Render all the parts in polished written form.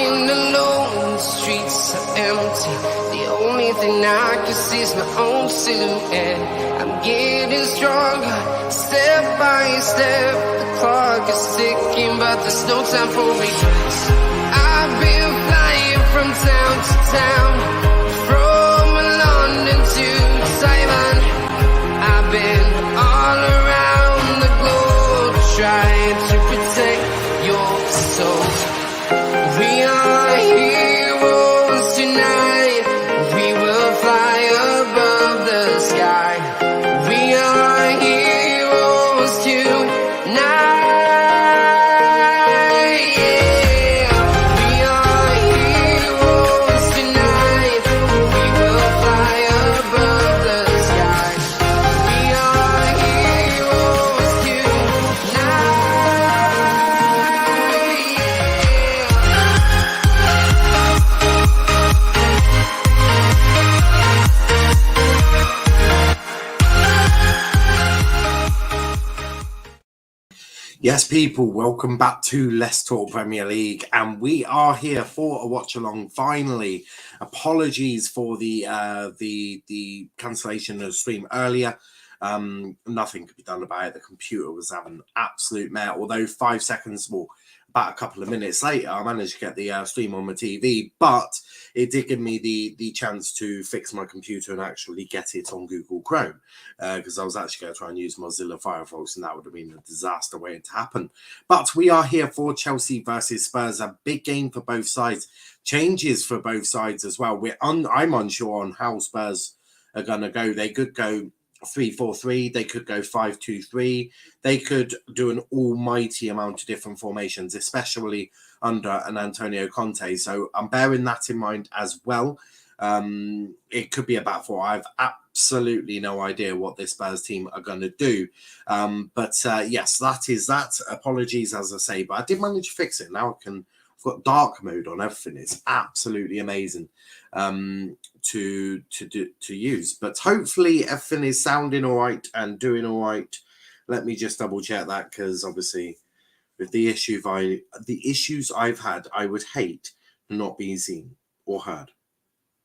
walking alone, the streets are empty. The only thing I can see is my own silhouette. I'm getting stronger, step by step. The clock is ticking, but there's no time for regrets. I've been flying from town to town, from London to Taiwan. I've been all around the globe trying to protect your soul. We are heroes tonight. We will fly above the sky. We are heroes tonight. Yeah. We are heroes tonight. We will fly above the sky. We are heroes tonight. Yes, people, welcome back to Let's Talk Premier League, and we are here for a watch-along. Finally, apologies for the cancellation of the stream earlier. Nothing could be done about it. The computer was having an absolute mare. Although 5 seconds, well, about a couple of minutes later, I managed to get the stream on my TV, but it did give me the chance to fix my computer and actually get it on Google Chrome, because I was actually going to try and use Mozilla Firefox, and that would have been a disaster waiting to happen. But we are here for Chelsea versus Spurs, a big game for both sides, changes for both sides as well. I'm unsure on how Spurs are going to go. They could go 3-4-3, they could go 5-2-3, they could do an almighty amount of different formations, especially under an Antonio Conte. So I'm bearing that in mind as well. It could be a back four. I have absolutely no idea what this Spurs team are going to do. But yes, that is that. Apologies, as I say, but I did manage to fix it. Now I've got dark mode on everything. It's absolutely amazing to use. But hopefully everything is sounding all right and doing all right. Let me just double check that, because obviously with the issues I've had, I would hate to not be seen or heard.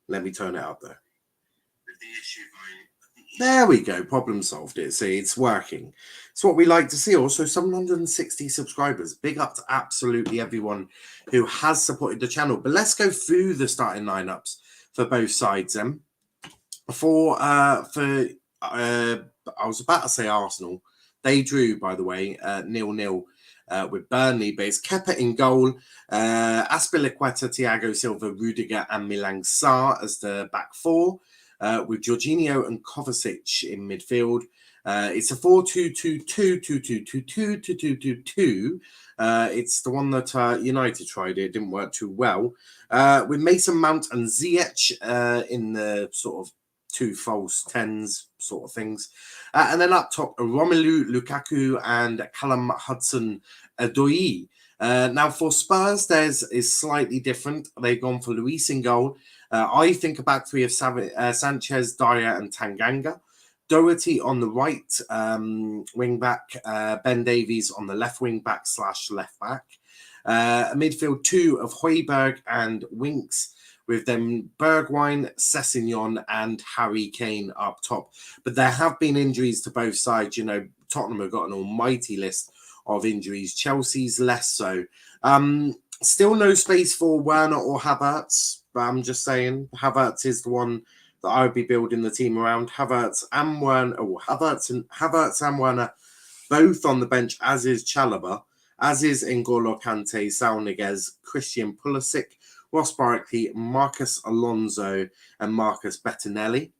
Let me turn it up there. There we go. Problem solved. It's working. It's what we like to see. Also, 760 subscribers. Big up to absolutely everyone who has supported the channel. But let's go through the starting lineups for both sides. Then, I was about to say Arsenal. They drew, by the way, 0-0 with Burnley. But it's Kepa in goal, Azpilicueta, Thiago Silva, Rudiger, and Milan Sarr as the back four. With Jorginho and Kovacic in midfield. It's a 4-2-2-2-2-2-2-2-2-2-2. It's the one that United tried. It didn't work too well. With Mason Mount and Ziyech in the sort of two false tens sort of things. And then up top, Romelu Lukaku and Callum Hudson-Odoi. Now for Spurs, theirs is slightly different. They've gone for Luis in goal. I think a back three of Sanchez, Dyer, and Tanganga. Doherty on the right wing back. Ben Davies on the left wing back / left back. A midfield two of Højbjerg and Winks, with them Bergwijn, Sessegnon, and Harry Kane up top. But there have been injuries to both sides. You know, Tottenham have got an almighty list of injuries. Chelsea's less so. Still no space for Werner or Havertz. But I'm just saying, Havertz is the one that I would be building the team around. Havertz and Werner, both on the bench, as is Chalobah, as is GoloKante, Saul Niguez, Christian Pulisic, Ross Barkley, Marcus Alonso, and Marcus Bettinelli.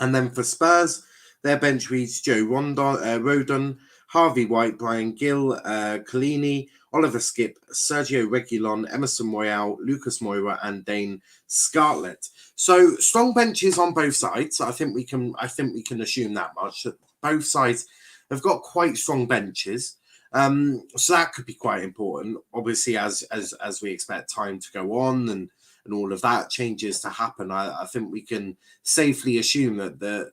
And then for Spurs, their bench reads Joe Rodon, Harvey White, Brian Gill, Collini, Oliver Skip, Sergio Reguilon, Emerson Royale, Lucas Moura, and Dane Scarlett. So strong benches on both sides. I think we can assume that much, that both sides have got quite strong benches. So that could be quite important. Obviously, as we expect time to go on and all of that changes to happen, I think we can safely assume that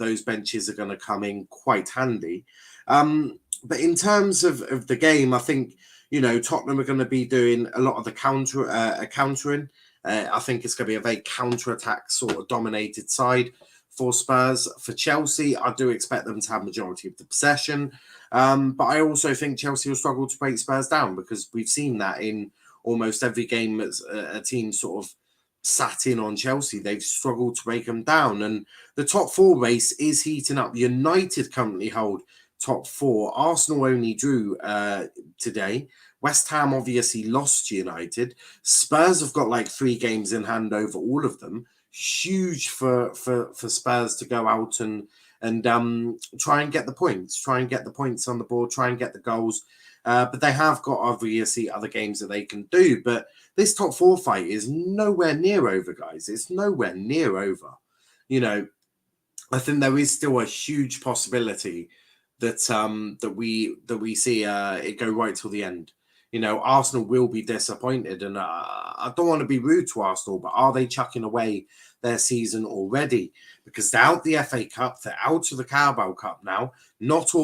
those benches are going to come in quite handy. But in terms of the game, I think Tottenham are going to be doing a lot of the countering. I think it's going to be a very counter-attack sort of dominated side for Spurs. For Chelsea, I do expect them to have majority of the possession. But I also think Chelsea will struggle to break Spurs down, because we've seen that in almost every game that's a team sort of sat in on Chelsea. They've struggled to break them down. And the top four race is heating up. United currently hold top four. Arsenal only drew today. West Ham obviously lost to United. Spurs have got like 3 games in hand over all of them. Huge for Spurs to go out and try and get the points. Try and get the points on the board. Try and get the goals. But they have got obviously other games that they can do. But this top 4 fight is nowhere near over, guys. It's nowhere near over. I think there is still a huge possibility that that we see it go right till the end. Arsenal will be disappointed, and I don't want to be rude to Arsenal, but are they chucking away their season already? Because they're out the FA Cup, they're out of the Carabao Cup now, not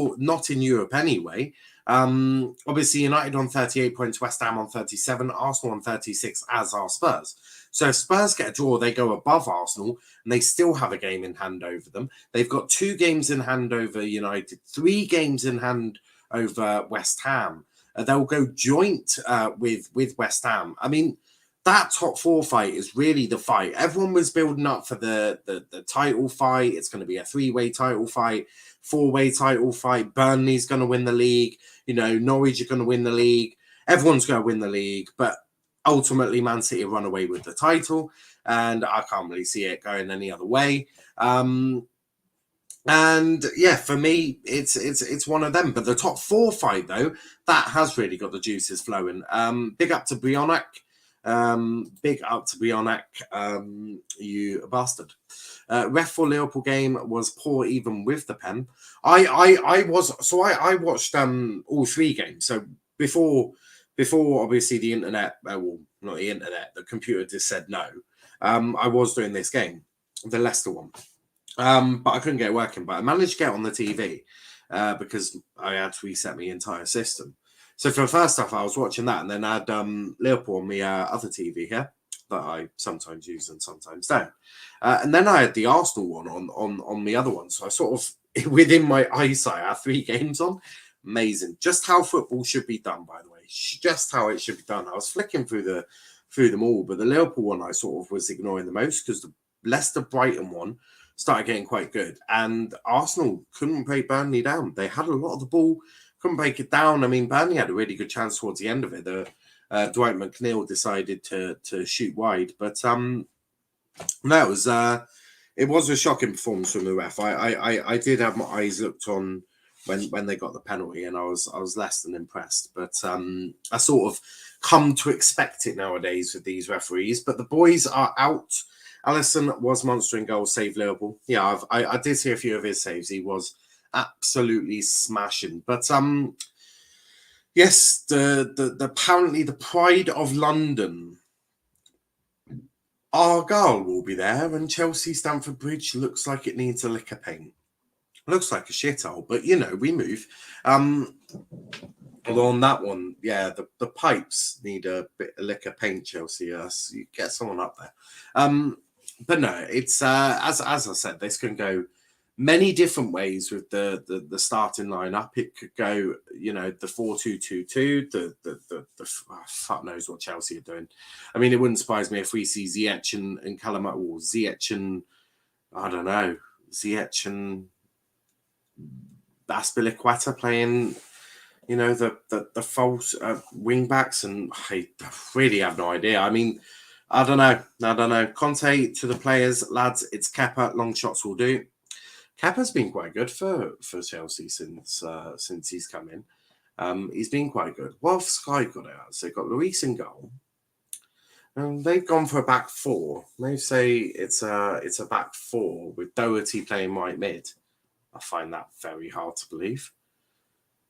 in Europe anyway. Obviously, United on 38 points, West Ham on 37, Arsenal on 36, as are Spurs. So if Spurs get a draw, they go above Arsenal, and they still have a game in hand over them. They've got 2 games in hand over United, 3 games in hand over West Ham. They'll go joint with West Ham. I mean, that top 4 fight is really the fight. Everyone was building up for the title fight. It's going to be a 3-way title fight, 4-way title fight. Burnley's going to win the league. Norwich are going to win the league. Everyone's going to win the league. But ultimately, Man City run away with the title. And I can't really see it going any other way. And yeah, for me, it's one of them. But the top 4 fight, though, that has really got the juices flowing. Big up to Bionek. Big up to Bionek, you bastard. Ref for Liverpool game was poor even with the pen. I watched all 3 games. So before obviously the internet, well, not the internet, the computer just said no. I was doing this game, the Leicester one. But I couldn't get it working. But I managed to get on the TV because I had to reset my entire system. So for the first stuff, I was watching that, and then I had Liverpool on my other TV here that I sometimes use and sometimes don't. And then I had the Arsenal one on the other one. So I sort of, within my eyesight, I had 3 games on. Amazing. Just how football should be done, by the way. Just how it should be done. I was flicking through them all, but the Liverpool one I sort of was ignoring the most, because the Leicester Brighton one started getting quite good, and Arsenal couldn't break Burnley down. They had a lot of the ball, couldn't break it down. I mean, Burnley had a really good chance towards the end of it. Dwight McNeil decided to shoot wide, but no, it was a shocking performance from the ref. I did have my eyes looked on when they got the penalty, and I was less than impressed. But I sort of come to expect it nowadays with these referees. But the boys are out. Alisson was monster in goal, saved Liverpool. Yeah, I did see a few of his saves. He was absolutely smashing. But yes, the apparently the pride of London, Argyle will be there, and Chelsea Stamford Bridge looks like it needs a lick of paint. Looks like a shithole, but we move. Although on that one, yeah, the pipes need a lick of paint, Chelsea. So you get someone up there. But no, it's as I said, this can go many different ways with the starting lineup. It could go, the 4-2-2-2. The fuck knows what Chelsea are doing. I mean, it wouldn't surprise me if we see Ziyech and Calamari, or Ziyech and I don't know, Ziyech and Aspilicueta playing, the false wing backs, and I really have no idea. I mean, I don't know. Conte to the players, lads, it's Kepa. Long shots will do. Kepa's been quite good for Chelsea since he's come in. He's been quite good. Well, Sky got it out. So they've got Luis in goal. They've gone for a back 4. They say it's a back 4 with Doherty playing right mid. I find that very hard to believe.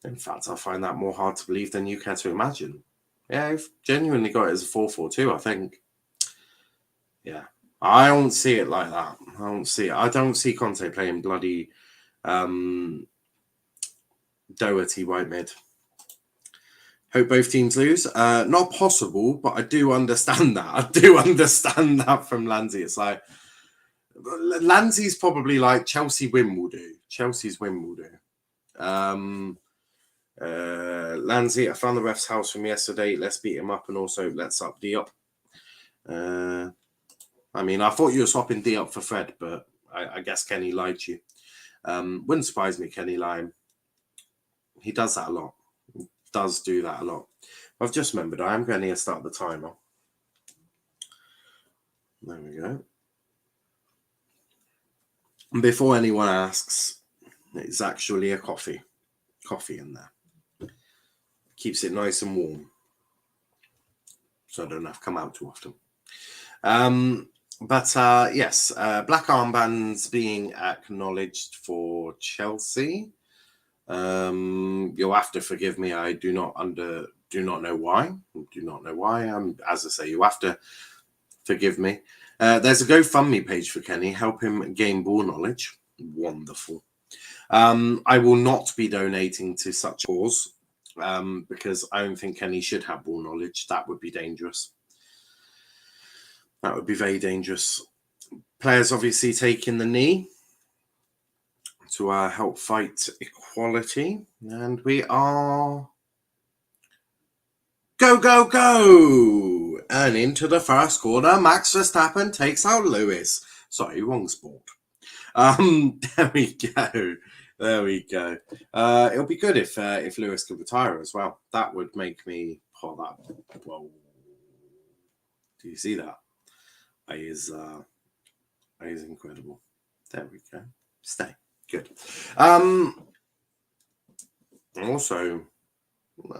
In fact, I find that more hard to believe than you care to imagine. Yeah, I've genuinely got it as a 4-4-2, I think. Yeah, I don't see it like that. I don't see Conte playing bloody Doherty right mid. Hope both teams lose. Not possible, but I do understand that. I do understand that from Lanzi. It's like Lanzi's probably like Chelsea win will do. Chelsea's win will do. Lanzi, I found the ref's house from yesterday. Let's beat him up and also let's up Diop. I mean, I thought you were swapping Diop for Fred, but I guess Kenny lied to you. Wouldn't surprise me, Kenny lying. He does that a lot. He does do that a lot. I've just remembered I am going to start the timer. There we go. And before anyone asks, it's actually a coffee in there. Keeps it nice and warm, so I don't have to come out too often. But yes, black armbands being acknowledged for Chelsea. You'll have to forgive me. I do not know why. As I say, you have to forgive me. There's a GoFundMe page for Kenny. Help him gain ball knowledge. Wonderful. I will not be donating to such a cause because I don't think Kenny should have ball knowledge. That would be dangerous. That would be very dangerous. Players obviously taking the knee to help fight equality. And we are... Go! And into the first quarter, Max Verstappen takes out Lewis. Sorry, wrong sport. There we go. It'll be good if Lewis could retire as well. That would make me... Oh, that... Whoa. Do you see that? That is incredible. There we go. Stay. Good. Also,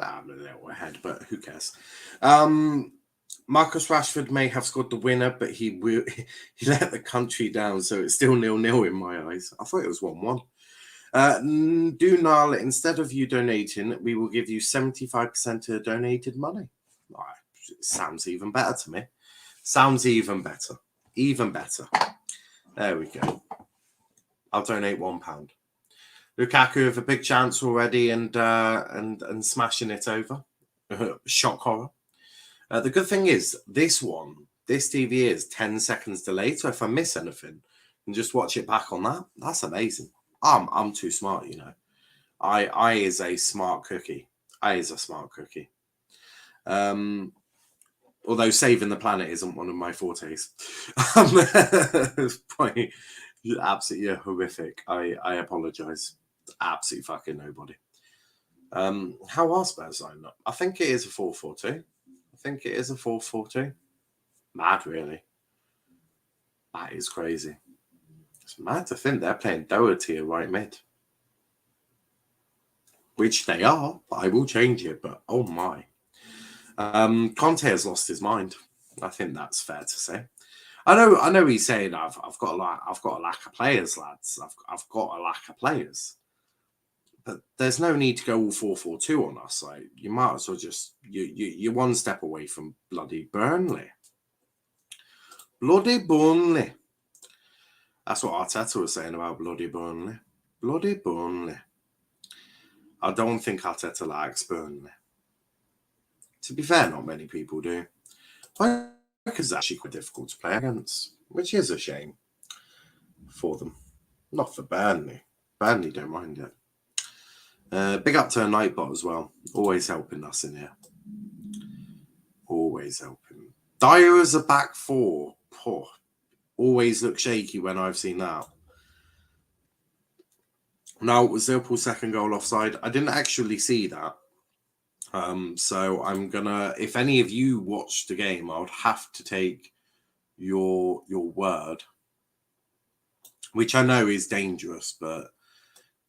I'm a little ahead, but who cares? Marcus Rashford may have scored the winner, but he let the country down, so it's still 0-0 in my eyes. I thought it was 1-1. Dunal, instead of you donating, we will give you 75% of donated money. Right. Sounds even better to me. Sounds even better. Even better. There we go. I'll donate £1. Lukaku with a big chance already and smashing it over. Shock horror. The good thing is, this TV is 10 seconds delayed, so if I miss anything and just watch it back on that, that's amazing. I'm too smart, you know. I is a smart cookie. Although saving the planet isn't one of my fortes. It's probably absolutely horrific. I apologise. Absolutely fucking nobody. How are Spurs lined up? I think it is a 4-4-2. Mad, really. That is crazy. It's mad to think they're playing Doherty at right mid. Which they are, but I will change it, but oh my. Conte has lost his mind. I think that's fair to say. I know he's saying I've got a lack of players, lads. I've got a lack of players. But there's no need to go all 4-4-2 on us. Like, you might as well just you're one step away from bloody Burnley. Bloody Burnley. That's what Arteta was saying about bloody Burnley. Bloody Burnley. I don't think Arteta likes Burnley. To be fair, not many people do. Because it's actually quite difficult to play against, which is a shame for them. Not for Burnley. Burnley don't mind it. Big up to Nightbot as well. Always helping us in here. Always helping. Dyer as a back four. Poor. Always look shaky when I've seen that. Now, was Liverpool's second goal offside? I didn't actually see that. So I'm gonna, if any of you watched the game, I would have to take your word, which I know is dangerous, but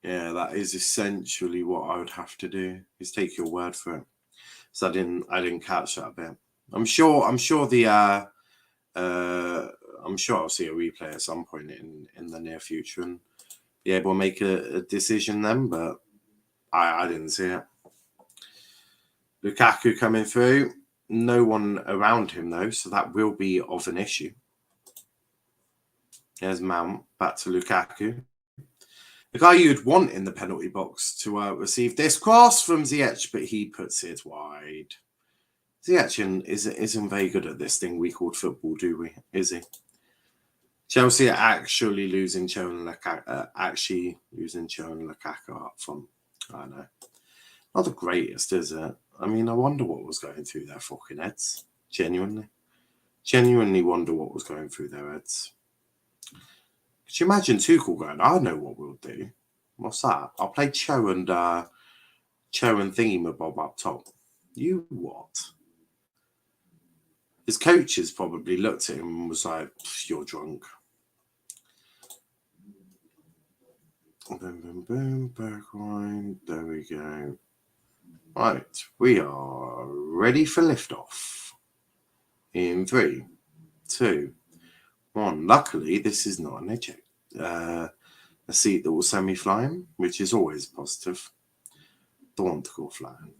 yeah, that is essentially what I would have to do, is take your word for it. So I didn't catch that bit. I'm sure I'll see a replay at some point in the near future and be able to make a decision then, but I didn't see it. Lukaku coming through. No one around him, though, so that will be of an issue. There's Mount. Back to Lukaku. The guy you'd want in the penalty box to receive this cross from Ziyech, but he puts it wide. Ziyech isn't very good at this thing we called football, do we? Is he? Chelsea are actually losing Cho and Lukaku up front. I know. Not the greatest, is it? I mean, I wonder what was going through their fucking heads. Genuinely wonder what was going through their heads. Could you imagine Tuchel going, I know what we'll do. What's that? I'll play Cho and Thingamabob up top. You what? His coaches probably looked at him and was like, you're drunk. Boom, boom, boom, backline. There we go. Right, we are ready for liftoff. In 3, 2, 1. Luckily, this is not an eject. A seat that will send me flying, which is always positive. Don't want to go flying.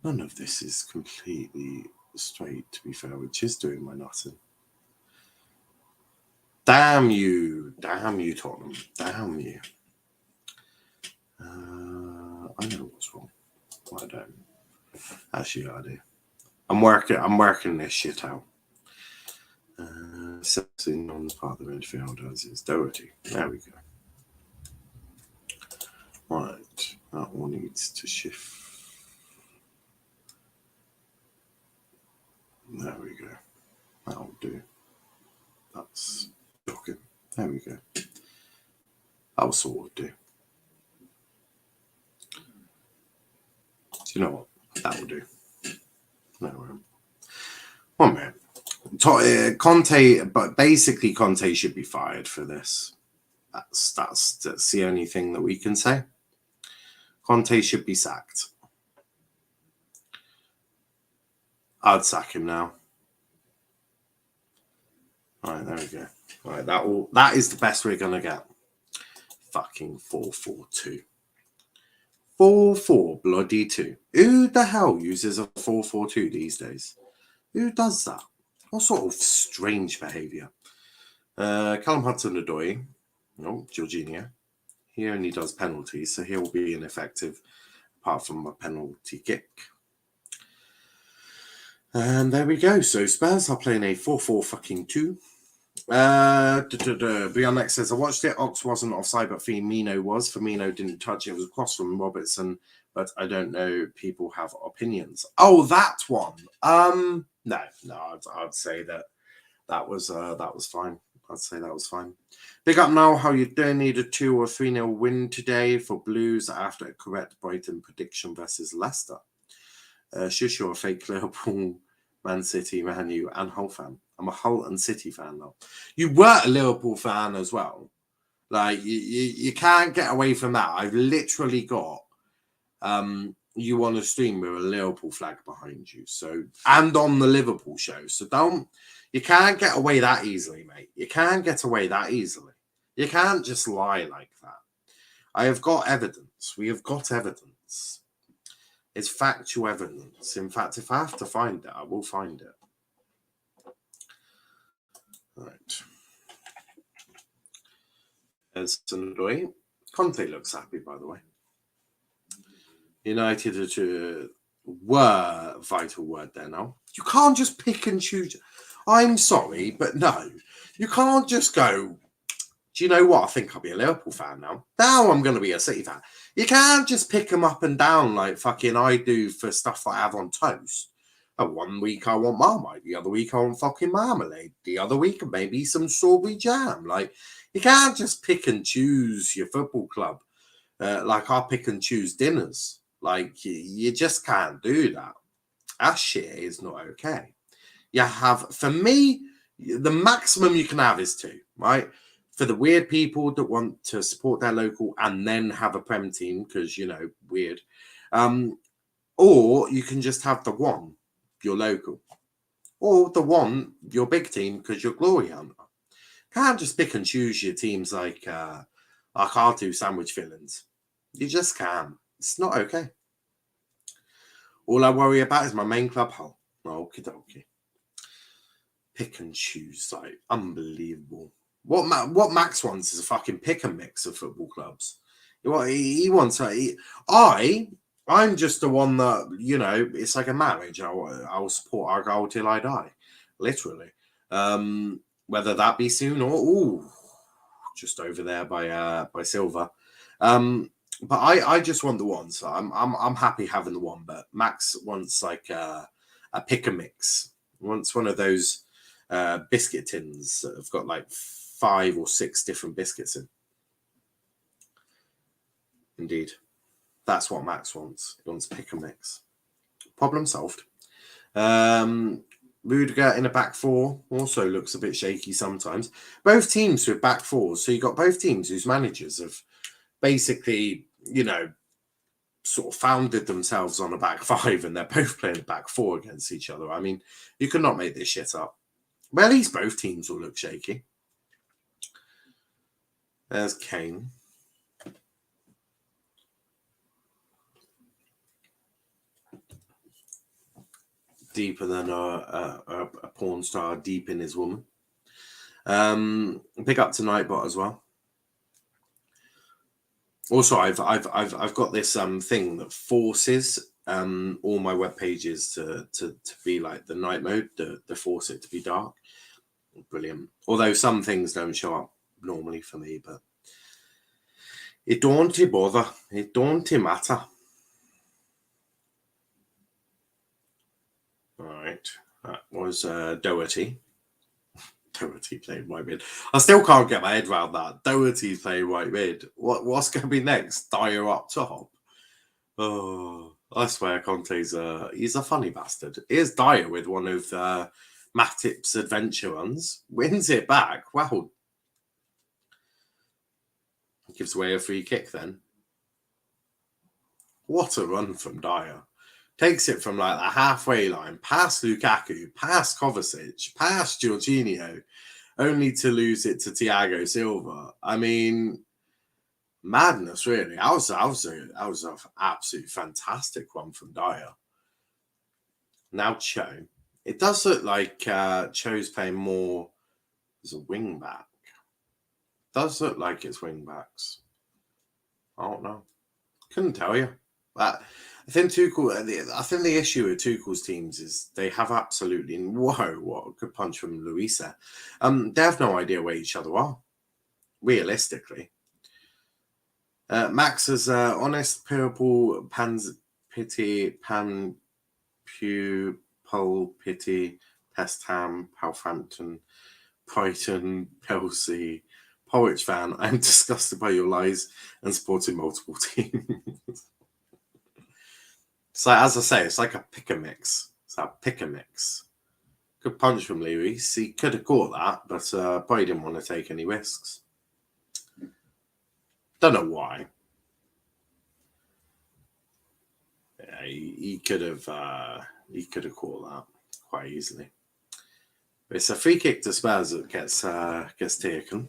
None of this is completely straight, to be fair, which is doing my nutting. Damn you, Tottenham. Damn you. I know what's wrong. I don't. Actually, I do. I'm working this shit out. Sitting on the part of the midfield as is Doherty. There we go. Right, that one needs to shift. There we go. That'll do. That's shocking. There we go. That'll sort of do. Do you know what? That'll do. No, 1 minute. Conte, but basically Conte should be fired for this. That's the only thing that we can say. Conte should be sacked. I'd sack him now. All right, there we go. All right, that is the best we're gonna get. Fucking 4-4-2. 4-4 bloody 2. Who the hell uses a 4-4-2 these days? Who does that? What sort of strange behaviour? Callum Hudson-Odoi, no, Jorginho. He only does penalties, so he'll be ineffective apart from a penalty kick. And there we go. So Spurs are playing a 4-4-2. Beyond Next says, I watched it. Ox wasn't offside, but Firmino was. Firmino didn't touch it. It was a cross from Robertson, but I don't know. People have opinions. Oh, that one. No, I'd say that was fine. I'd say that was fine. Big up now. How you doing? Need a 2 or 3-0 win today for Blues after a correct Brighton prediction versus Leicester. Shush, you're a fake Liverpool, Man City, Man U, and Hull fan. I'm a Hull and City fan now. You were a Liverpool fan as well. Like you can't get away from that. I've literally got you on a stream with a Liverpool flag behind you. So and on the Liverpool show. So you can't get away that easily, mate. You can't get away that easily. You can't just lie like that. I have got evidence. We have got evidence. It's factual evidence. In fact, if I have to find it, I will find it. Right. There's Odoi. Conte looks happy, by the way. United were vital word there now. You can't just pick and choose. I'm sorry, but no. You can't just go, do you know what? I think I'll be a Liverpool fan now. Now I'm going to be a City fan. You can't just pick them up and down like fucking I do for stuff that I have on toast. One week I want Marmite. The other week I want fucking marmalade. The other week maybe some strawberry jam. Like, you can't just pick and choose your football club. Like I pick and choose dinners. Like, you just can't do that. That shit is not okay. You have, for me, the maximum you can have is 2, right? For the weird people that want to support their local and then have a Prem team, because, you know, weird. Or you can just have the 1, your local. Or the 1, your big team, because you're glory hunter. Can't just pick and choose your teams like R2 sandwich fillings. You just can't. It's not okay. All I worry about is my main club Hull. Okie dokie. Pick and choose, like, unbelievable. What Max wants is a fucking pick and mix of football clubs. He wants I'm just the one that, you know, it's like a marriage. I'll support our goal till I die, literally. Whether that be soon or just over there by Silver. But I just want the one, so I'm happy having the one. But Max wants like a pick and mix. He wants one of those biscuit tins that have got like 5 or 6 different biscuits in. Indeed. That's what Max wants. He wants pick and mix. Problem solved. Rudiger in a back four also looks a bit shaky sometimes. Both teams with back fours. So you got both teams whose managers have basically, you know, sort of founded themselves on a back five, and they're both playing a back four against each other. I mean, you could not make this shit up. Well, at least both teams will look shaky. There's Kane. Deeper than a porn star deep in his woman. Pick up tonight, bot as well. Also, I've got this thing that forces all my web pages to be like the night mode, to force it to be dark. Brilliant. Although some things don't show up normally for me, but it don't bother. It don't matter. All right, that was Doherty. Doherty playing right mid. I still can't get my head around that. Doherty playing right mid. What's going to be next? Dyer up top. Oh, I swear, Conte's he's a funny bastard. Here's Dyer with one of Matip's adventure runs. Wins it back. Wow. Gives away a free kick then. What a run from Dyer. Takes it from like the halfway line, past Lukaku, past Kovacic, past Jorginho, only to lose it to Thiago Silva. I mean, madness, really. That was an absolute fantastic one from Dyer. Now Cho. It does look like Cho's playing more as a wing back. Does look like it's wing backs. I don't know. Couldn't tell you. But I think the issue with Tuchel's teams is they have absolutely what a good punch from Luisa. They have no idea where each other are, realistically. Max is honest purple pity pan pupil pity West Ham, Southampton, Brighton, Chelsea. Porridge fan, I'm disgusted by your lies and supporting multiple teams. So, as I say, it's like a pick a mix. It's a pick a mix. Good punch from Lewis. He could have caught that, but probably didn't want to take any risks. Don't know why. Yeah, he could have caught that quite easily. But it's a free kick to Spurs that gets taken.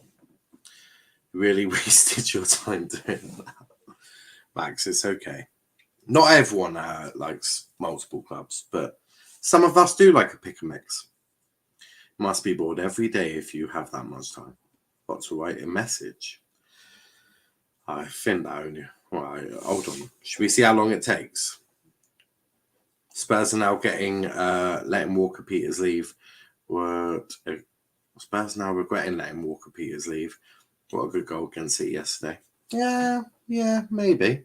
Really wasted your time doing that, Max. It's okay. Not everyone likes multiple clubs, but some of us do like a pick and mix. Must be bored every day if you have that much time. Got to write a message. I think that only. Right, hold on. Should we see how long it takes? Spurs are now getting letting Walker Peters leave. Spurs now regretting letting Walker Peters leave. What a good goal against City yesterday. Yeah, maybe.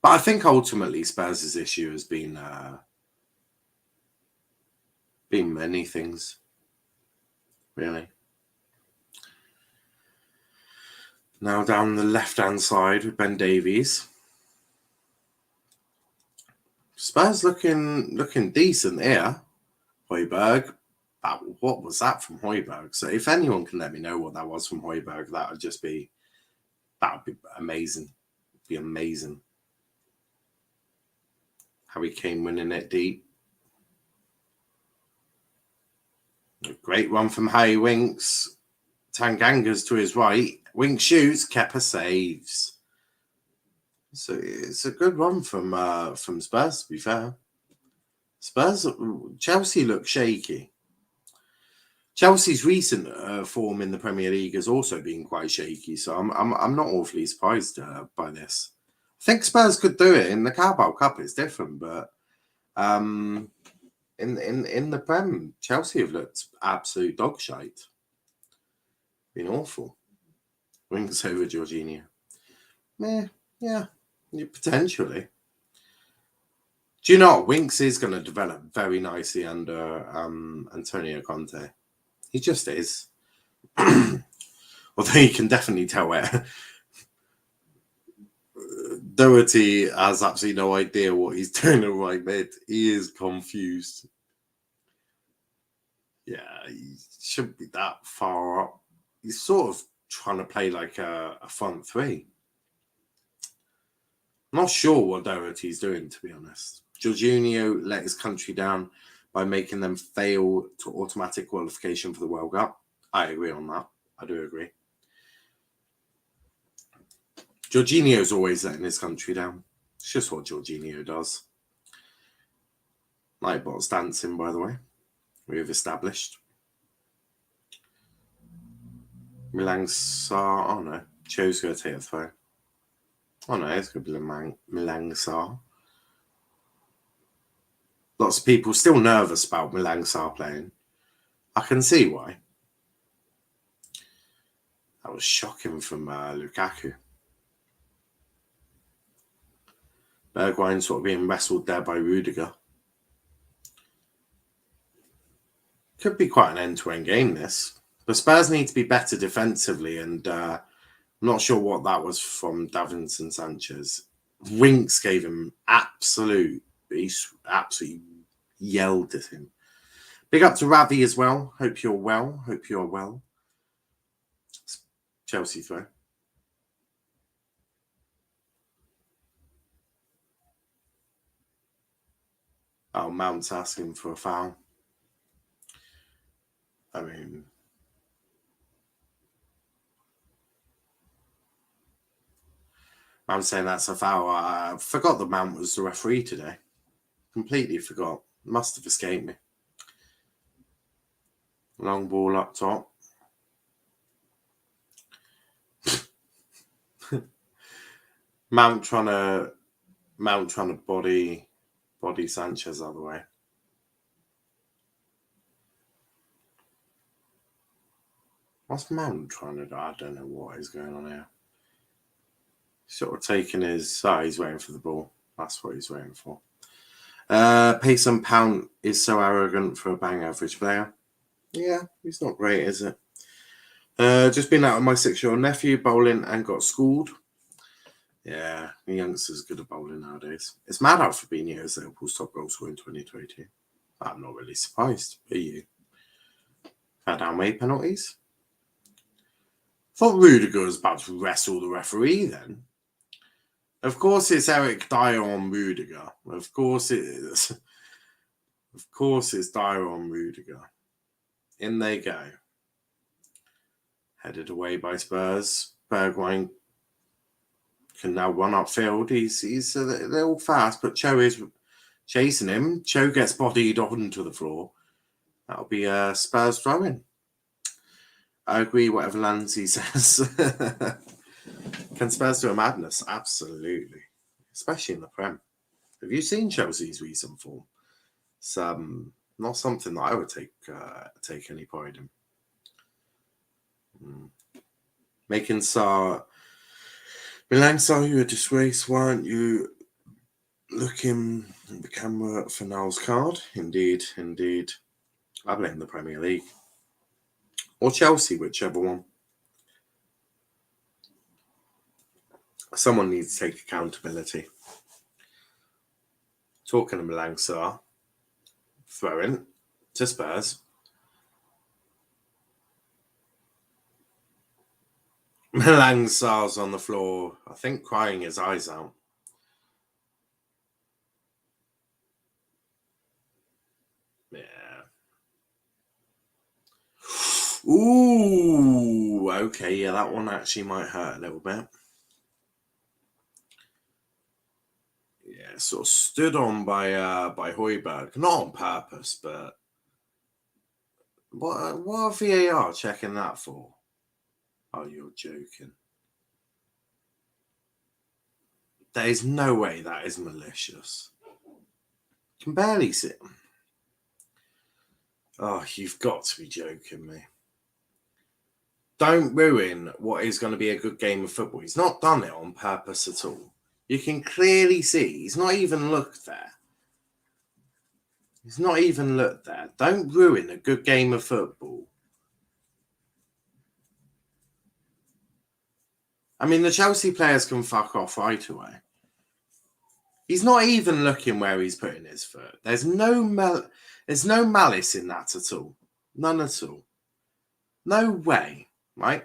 But I think ultimately Spurs' issue has been many things, really. Now down the left-hand side with Ben Davies. Spurs looking decent here. Højbjerg. What was that from Højbjerg? So if anyone can let me know what that was from Højbjerg, that would be amazing. Be amazing. Harry Kane winning it deep. A great run from Harry Winks. Tanganga's to his right. Winks shoots. Kepa saves. So it's a good run from Spurs, to be fair. Chelsea look shaky. Chelsea's recent form in the Premier League has also been quite shaky, so I'm not awfully surprised by this. I think Spurs could do it in the Carabao Cup. It's different, but in the Prem, Chelsea have looked absolute dog shite. Been awful. Winks over Jorginho. Yeah, potentially. Do you know what? Winks is going to develop very nicely under Antonio Conte. He just is. Although you can definitely tell where Doherty has absolutely no idea what he's doing at right mid. He is confused. Yeah, he shouldn't be that far up. He's sort of trying to play like a front three. I'm not sure what Doherty's doing, to be honest. Jorginho let his country down by making them fail to automatic qualification for the World Cup. I agree on that. I do agree. Jorginho's always letting his country down. It's just what Jorginho does. Nightbot's dancing, by the way. We've established. Milang Sarr. Oh no. Cho's going to take a throw. Oh no, it's going to be Milang Sarr. Lots of people still nervous about Milang Sarr playing. I can see why. That was shocking from Lukaku. Bergwijn sort of being wrestled there by Rudiger. Could be quite an end-to-end game, this. The Spurs need to be better defensively, and I'm not sure what that was from Davinson Sanchez. Winks gave him he absolutely yelled at him. Big up to Ravi as well. Hope you're well. Hope you're well. Chelsea throw. Oh, Mount's asking for a foul. I mean, Mount's saying that's a foul. I forgot that Mount was the referee today. Completely forgot. Must have escaped me. Long ball up top. Mount trying to body Sanchez out of the way. What's Mount trying to do? I don't know what is going on here. Sort of taking his... Oh, he's waiting for the ball. That's what he's waiting for. Payson Pound is so arrogant for a bang average player. Yeah, he's not great, is it? Just been out with my 6-year-old nephew bowling and got schooled. Yeah, the youngster's good at bowling nowadays. It's mad how Fabinho is Liverpool's top goal scorer in 2022. I'm not really surprised. Are you? Fair down way penalties? Thought Rudiger was about to wrestle the referee then. Of course it's Eric Dyer on Rudiger. Of course it is. Of course it's Dyer on Rudiger. In they go. Headed away by Spurs. Bergwijn can now run upfield. He's a little fast, but Cho is chasing him. Cho gets bodied onto the floor. That'll be a Spurs throw-in. I agree, whatever Lansy says. Can Spurs do a madness? Absolutely. Especially in the Prem. Have you seen Chelsea's recent form? It's not something that I would take any pride in. Making Sarr... Milang Sarr, you're a disgrace. Why aren't you looking at the camera for Niall's card? Indeed. I blame the Premier League. Or Chelsea, whichever one. Someone needs to take accountability. Talking of Milang Sarr, throwing to Spurs. Milang Sarr's on the floor, I think crying his eyes out. Yeah. Ooh, okay, yeah, that one actually might hurt a little bit. Yeah, sort of stood on by Højbjerg, not on purpose, but What are VAR checking that for? Oh, you're joking. There is no way that is malicious. Can barely see him. Oh, you've got to be joking me. Don't ruin what is going to be a good game of football. He's not done it on purpose at all. You can clearly see he's not even looked there. He's not even looked there. Don't ruin a good game of football. I mean, the Chelsea players can fuck off right away. He's not even looking where he's putting his foot. There's no malice in that at all. None at all. No way, right?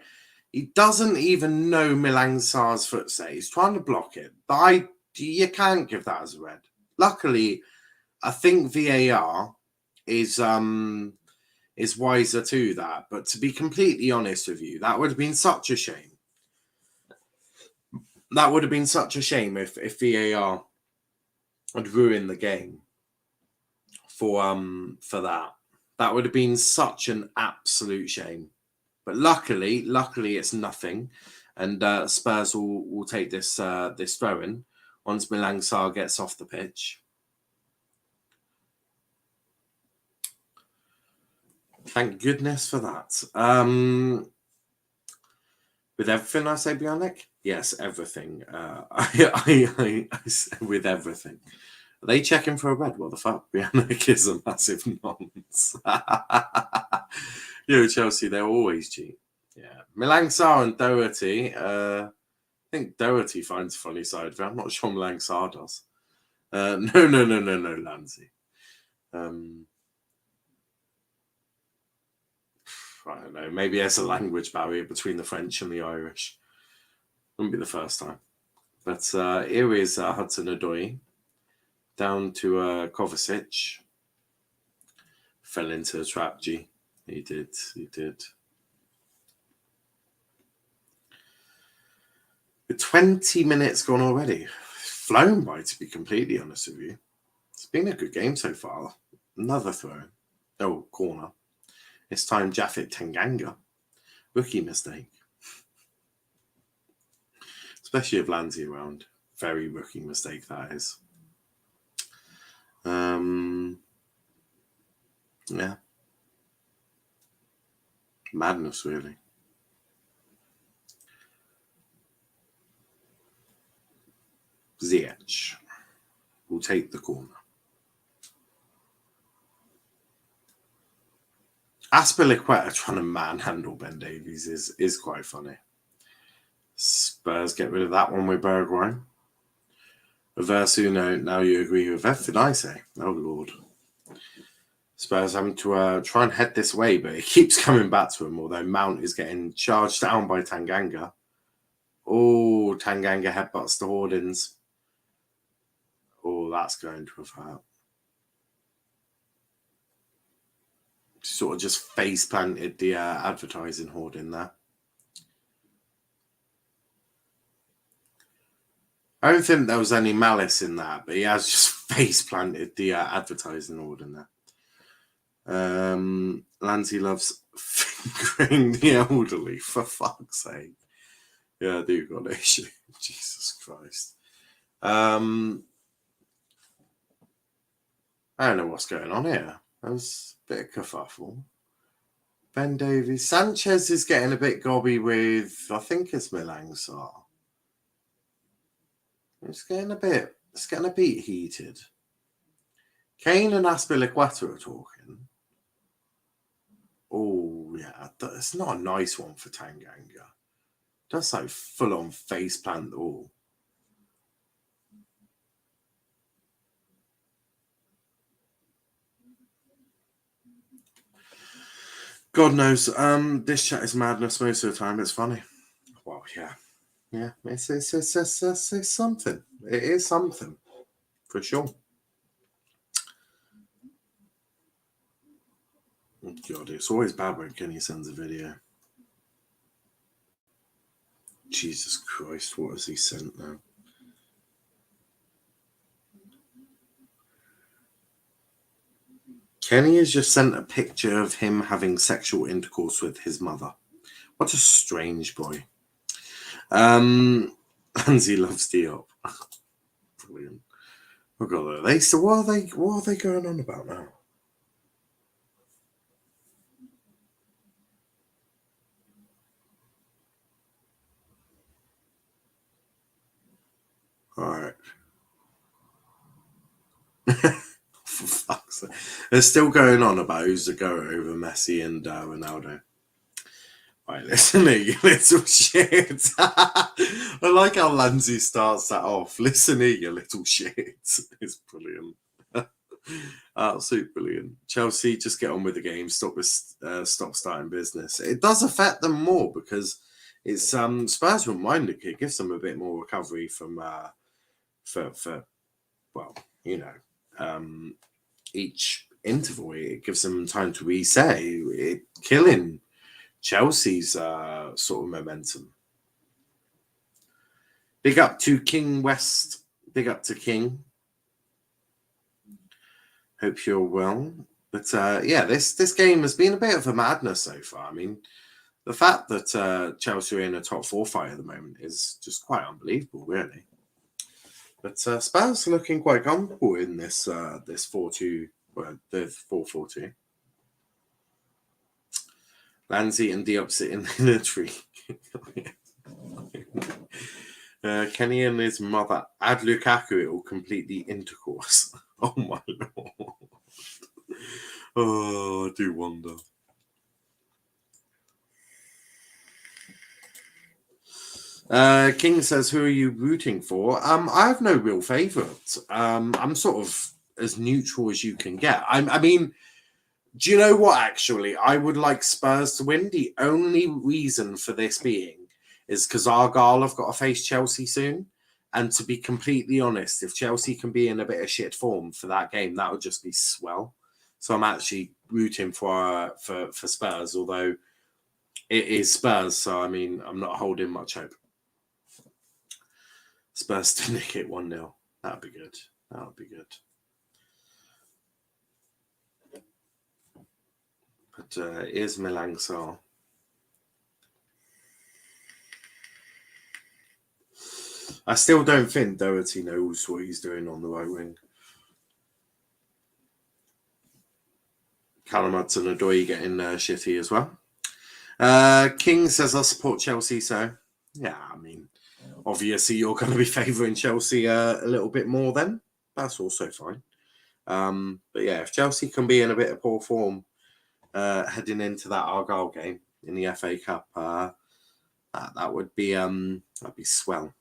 He doesn't even know Milan Sarr's foot set. He's trying to block it. But you can't give that as a red. Luckily, I think VAR is wiser to that. But to be completely honest with you, that would have been such a shame. That would have been such a shame if VAR had ruined the game for that. That would have been such an absolute shame. But luckily it's nothing, and Spurs will take this throw-in once Milan Sarr gets off the pitch. Thank goodness for that. With everything I say, Bionic? Yes, everything. I with everything. Are they checking for a red? What the fuck? Bionic is a massive nonce. Yo, Chelsea, they're always cheap. Yeah. Milan Sarr and Doherty. I think Doherty finds a funny side of it. I'm not sure Milan Sarr does. No, Lanzi. I don't know. Maybe there's a language barrier between the French and the Irish. Wouldn't be the first time. But here is Hudson Odoi down to Kovacic. Fell into a trap, G. He did. With 20 minutes gone already. Flown by, to be completely honest with you. It's been a good game so far. Another throw. Oh, corner. This time Japhet Tanganga. Rookie mistake. Especially if Lanzi around. Very rookie mistake, that is. Yeah. Madness, really. Ziyech will take the corner. Aspilicueta trying to manhandle Ben Davies is quite funny. Spurs get rid of that one with Bergwijn. Reverse Uno, now you agree with everything I say. Oh, Lord. Spurs having to try and head this way, but it keeps coming back to him, although Mount is getting charged down by Tanganga. Oh, Tanganga headbutts the Hoardings. Oh, that's going to have hurt. Sort of just face planted the advertising hoarding there. I don't think there was any malice in that, but he has just face planted the advertising hoarding there. Lanzi loves fingering the elderly, for fuck's sake. Yeah, I do got an issue. Jesus Christ. I don't know what's going on here. That was a bit of kerfuffle. Ben Davies. Sanchez is getting a bit gobby with, I think it's Milan Sarr. It's getting a bit heated. Kane and Aspilicueta are talking. Oh, yeah. It's not a nice one for Tanganga. That's like full-on face plant all. God knows, this chat is madness most of the time. It's funny. Well, yeah. Yeah, it's something. It is something, for sure. Oh, God, it's always bad when Kenny sends a video. Jesus Christ, what has he sent now? Kenny has just sent a picture of him having sexual intercourse with his mother. What a strange boy. Lindsay loves Diop. Brilliant. Oh god, what are they going on about now? Alright. For fuck's sake. They're still going on about who's the goat over Messi and Ronaldo. Right, listen here, you little shit. I like how Lindsay starts that off. Listen here, you little shit. It's brilliant. Absolutely brilliant. Chelsea, just get on with the game. Stop starting business. It does affect them more because it's Spurs wouldn't mind it. It gives them a bit more recovery from for well, each interval. It gives them time to reset. It killing Chelsea's sort of momentum. Big up to King West. Big up to King. Hope you're well. But yeah, this game has been a bit of a madness so far. I mean, the fact that Chelsea are in a top 4 fight at the moment is just quite unbelievable, really. But Spurs are looking quite comfortable in this 4-2, well, the 4-4-2. Lanzi and Diop sitting in a tree. Kenny and his mother add Lukaku, it will complete the intercourse. Oh my lord. Oh, I do wonder. King says, who are you rooting for? I have no real favourite. I'm sort of as neutral as you can get. I mean, do you know what, actually? I would like Spurs to win. The only reason for this being is because Argyle have got to face Chelsea soon. And to be completely honest, if Chelsea can be in a bit of shit form for that game, that would just be swell. So I'm actually rooting for Spurs, although it is Spurs. So, I mean, I'm not holding much hope. Spurs to nick it 1-0. That would be good. That would be good. But here's Milan Sar. I still don't think Doherty knows what he's doing on the right wing. Callum Hudson and Odoi getting shitty as well. King says, I support Chelsea, so yeah, I mean, obviously you're going to be favouring Chelsea a little bit more then. That's also fine. But yeah, if Chelsea can be in a bit of poor form heading into that Argyle game in the FA Cup, that would be that'd be swell.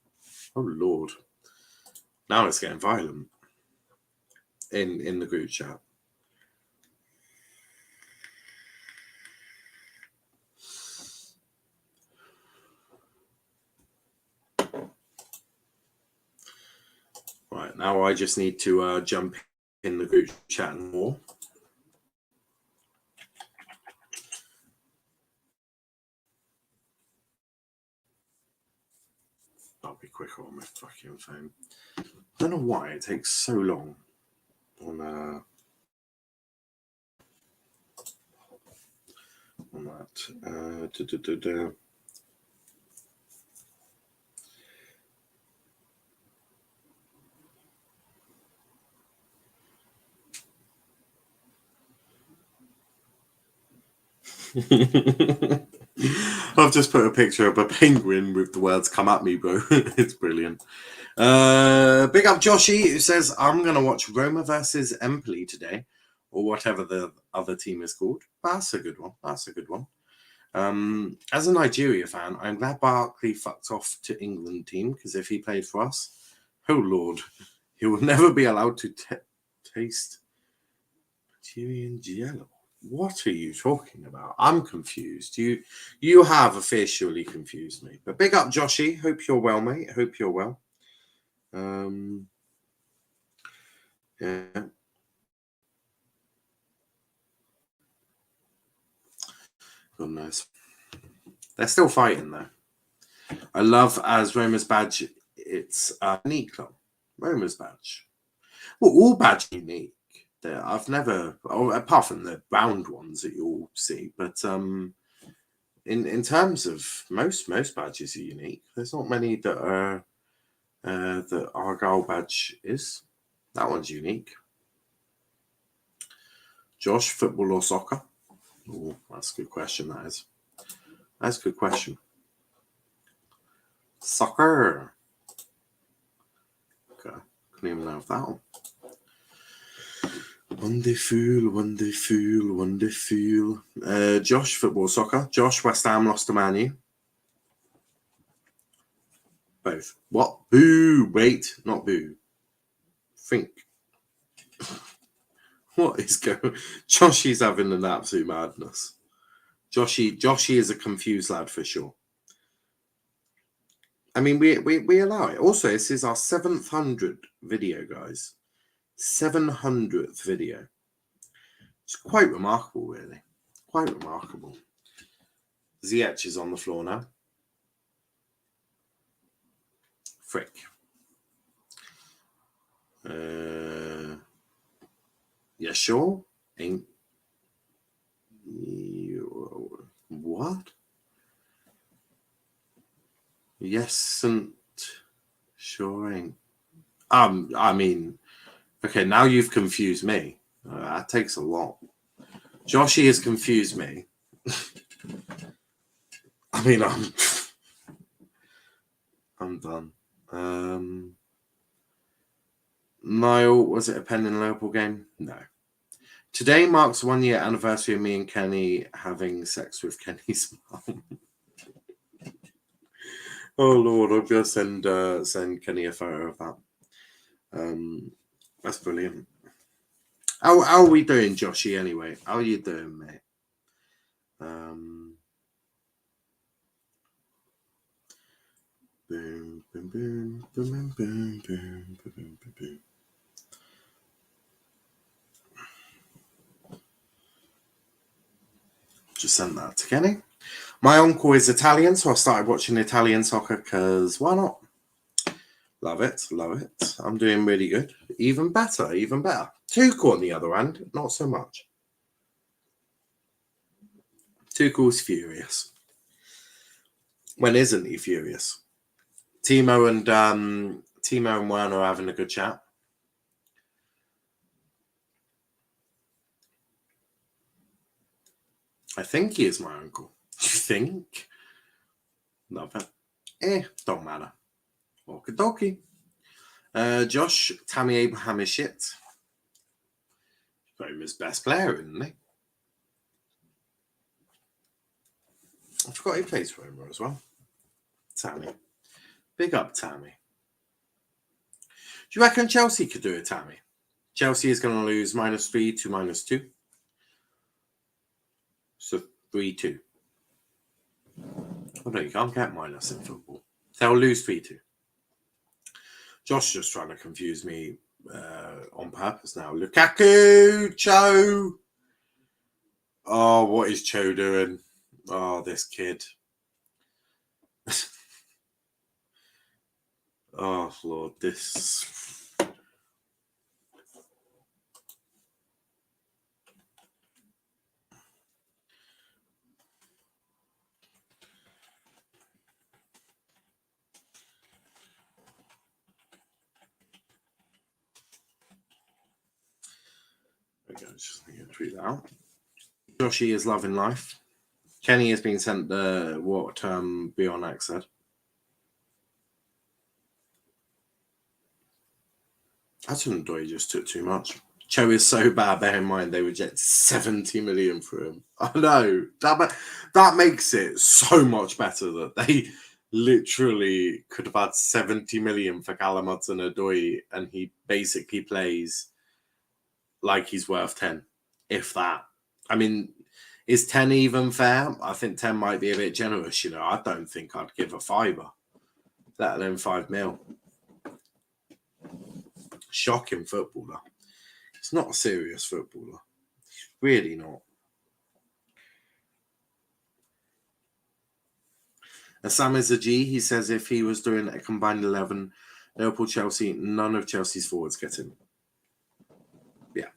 Oh Lord! Now it's getting violent in the group chat. Right, now I just need to jump in the group chat and more. I'll be quicker on my fucking phone. I don't know why it takes so long on that. I've just put a picture of a penguin with the words "come at me, bro." It's brilliant. Big up Joshy, who says, I'm going to watch Roma versus Empoli today, or whatever the other team is called. That's a good one. That's a good one. As a Nigeria fan, I'm glad Barkley fucked off to England team, because if he played for us, oh Lord, he will never be allowed to taste Nigerian jello. What are you talking about? I'm confused. You have officially confused me. But big up, Joshy. Hope you're well, mate. Hope you're well. Yeah. Goodness. They're still fighting, though. I love as Roma's badge, it's unique. Roma's badge. Well, all badge unique. I've never, apart from the round ones that you'll see, but in terms of most badges are unique. There's not many that are that Argyle badge is. That one's unique. Josh, football or soccer? Oh, that's a good question. That's a good question. Soccer. Okay, couldn't even know that one. Wonderful. Josh, football, soccer. Josh, West Ham lost to Man U. Both. What? Boo. Wait, not boo. Think. What is going? Joshy's having an absolute madness. Joshy is a confused lad for sure. I mean, we allow it. Also, this is our 700th video, guys. 700th video. It's quite remarkable, really. Quite remarkable. Ziyech is on the floor now. Frick. Yeah, sure. Ain't. What? Yes, and sure ain't. I mean, okay, now you've confused me. That takes a lot. Joshy has confused me. I mean, I'm done. Niall, was it a Penn and Liverpool game? No. Today marks 1 year anniversary of me and Kenny having sex with Kenny's mum. Oh Lord, I'm gonna send Kenny a photo of that. That's brilliant. How are we doing, Joshy? Anyway, how are you doing, mate? Boom, boom, boom, boom, boom, boom, boom, boom, boom. Just sent that to Kenny. My uncle is Italian, so I started watching Italian soccer because why not? Love it. I'm doing really good. Even better. Tuchel on the other hand, not so much. Tuchel's furious. When isn't he furious? Timo and Werner are having a good chat. I think he is my uncle. You think? Love it. Don't matter. Okie dokie. Josh, Tammy Abraham is shit. Got him as best player, isn't he? I forgot he plays for him as well. Tammy. Big up, Tammy. Do you reckon Chelsea could do it, Tammy? Chelsea is going to lose -3 to -2. So 3-2. Oh no, you can't get minus in football. They'll lose 3-2. Josh just trying to confuse me on purpose now. Lukaku, Cho. Oh, what is Cho doing? Oh, this kid. Oh, Lord, this. Okay, just going to tweet that out. Joshy is loving life. Kenny has been sent what Bionac said. That's when Odoi just took too much. Cho is so bad, bear in mind they rejected 70 million for him. I know. That makes it so much better that they literally could have had 70 million for Callum Hudson-Odoi and he basically plays like he's worth 10, if that. I mean, is 10 even fair? I think 10 might be a bit generous, I don't think I'd give a fiver, let alone 5 mil. Shocking footballer. He's not a serious footballer. He's really not. Sam is a G. He says if he was doing a combined 11, Liverpool, Chelsea, none of Chelsea's forwards get in. Yeah.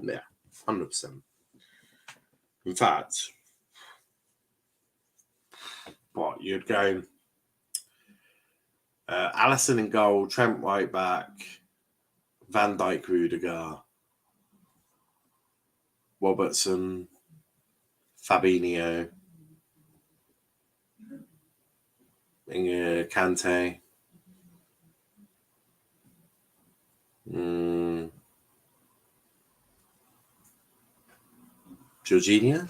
Yeah, 100%. In fact, what you'd go Alisson in goal, Trent right back, Van Dijk, Rudiger, Robertson, Fabinho, Kante, Jorginho,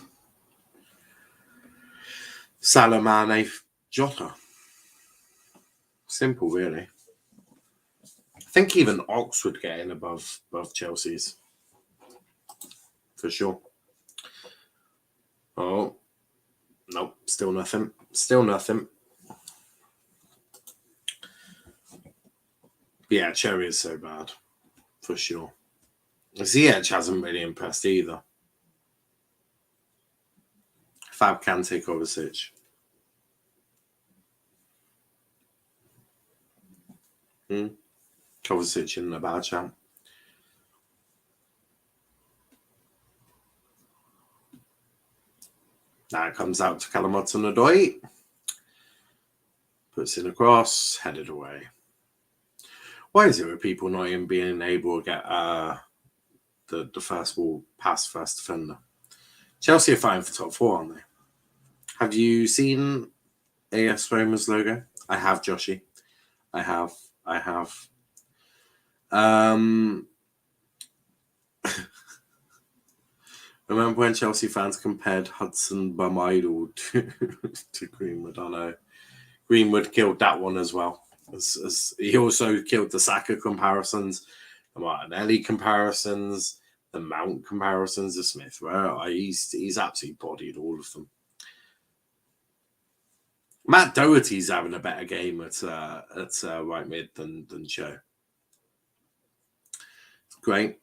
Salah, Mane, Jota. Simple, really. I think even Ox would get in above Chelsea's. For sure. Oh, nope, still nothing. Still nothing. Yeah, Cherry is so bad. For sure. Ziyech hasn't really impressed either. Fab, Kante, Kovacic. Kovacic in a bad champ. Now it comes out to Callum Odoi. Puts in a cross, headed away. Why is it with people not even being able to get the first ball past first defender? Chelsea are fighting for top 4, aren't they? Have you seen AS Roma's logo? I have, Joshy. I have. Remember when Chelsea fans compared Hudson Bum Idol to Greenwood? I know. Greenwood killed that one as well. As he also killed the Saka comparisons, the Martinelli comparisons, the Mount comparisons, the Smith. Well, he's absolutely bodied all of them. Matt Doherty's having a better game at right mid than Cho. Great.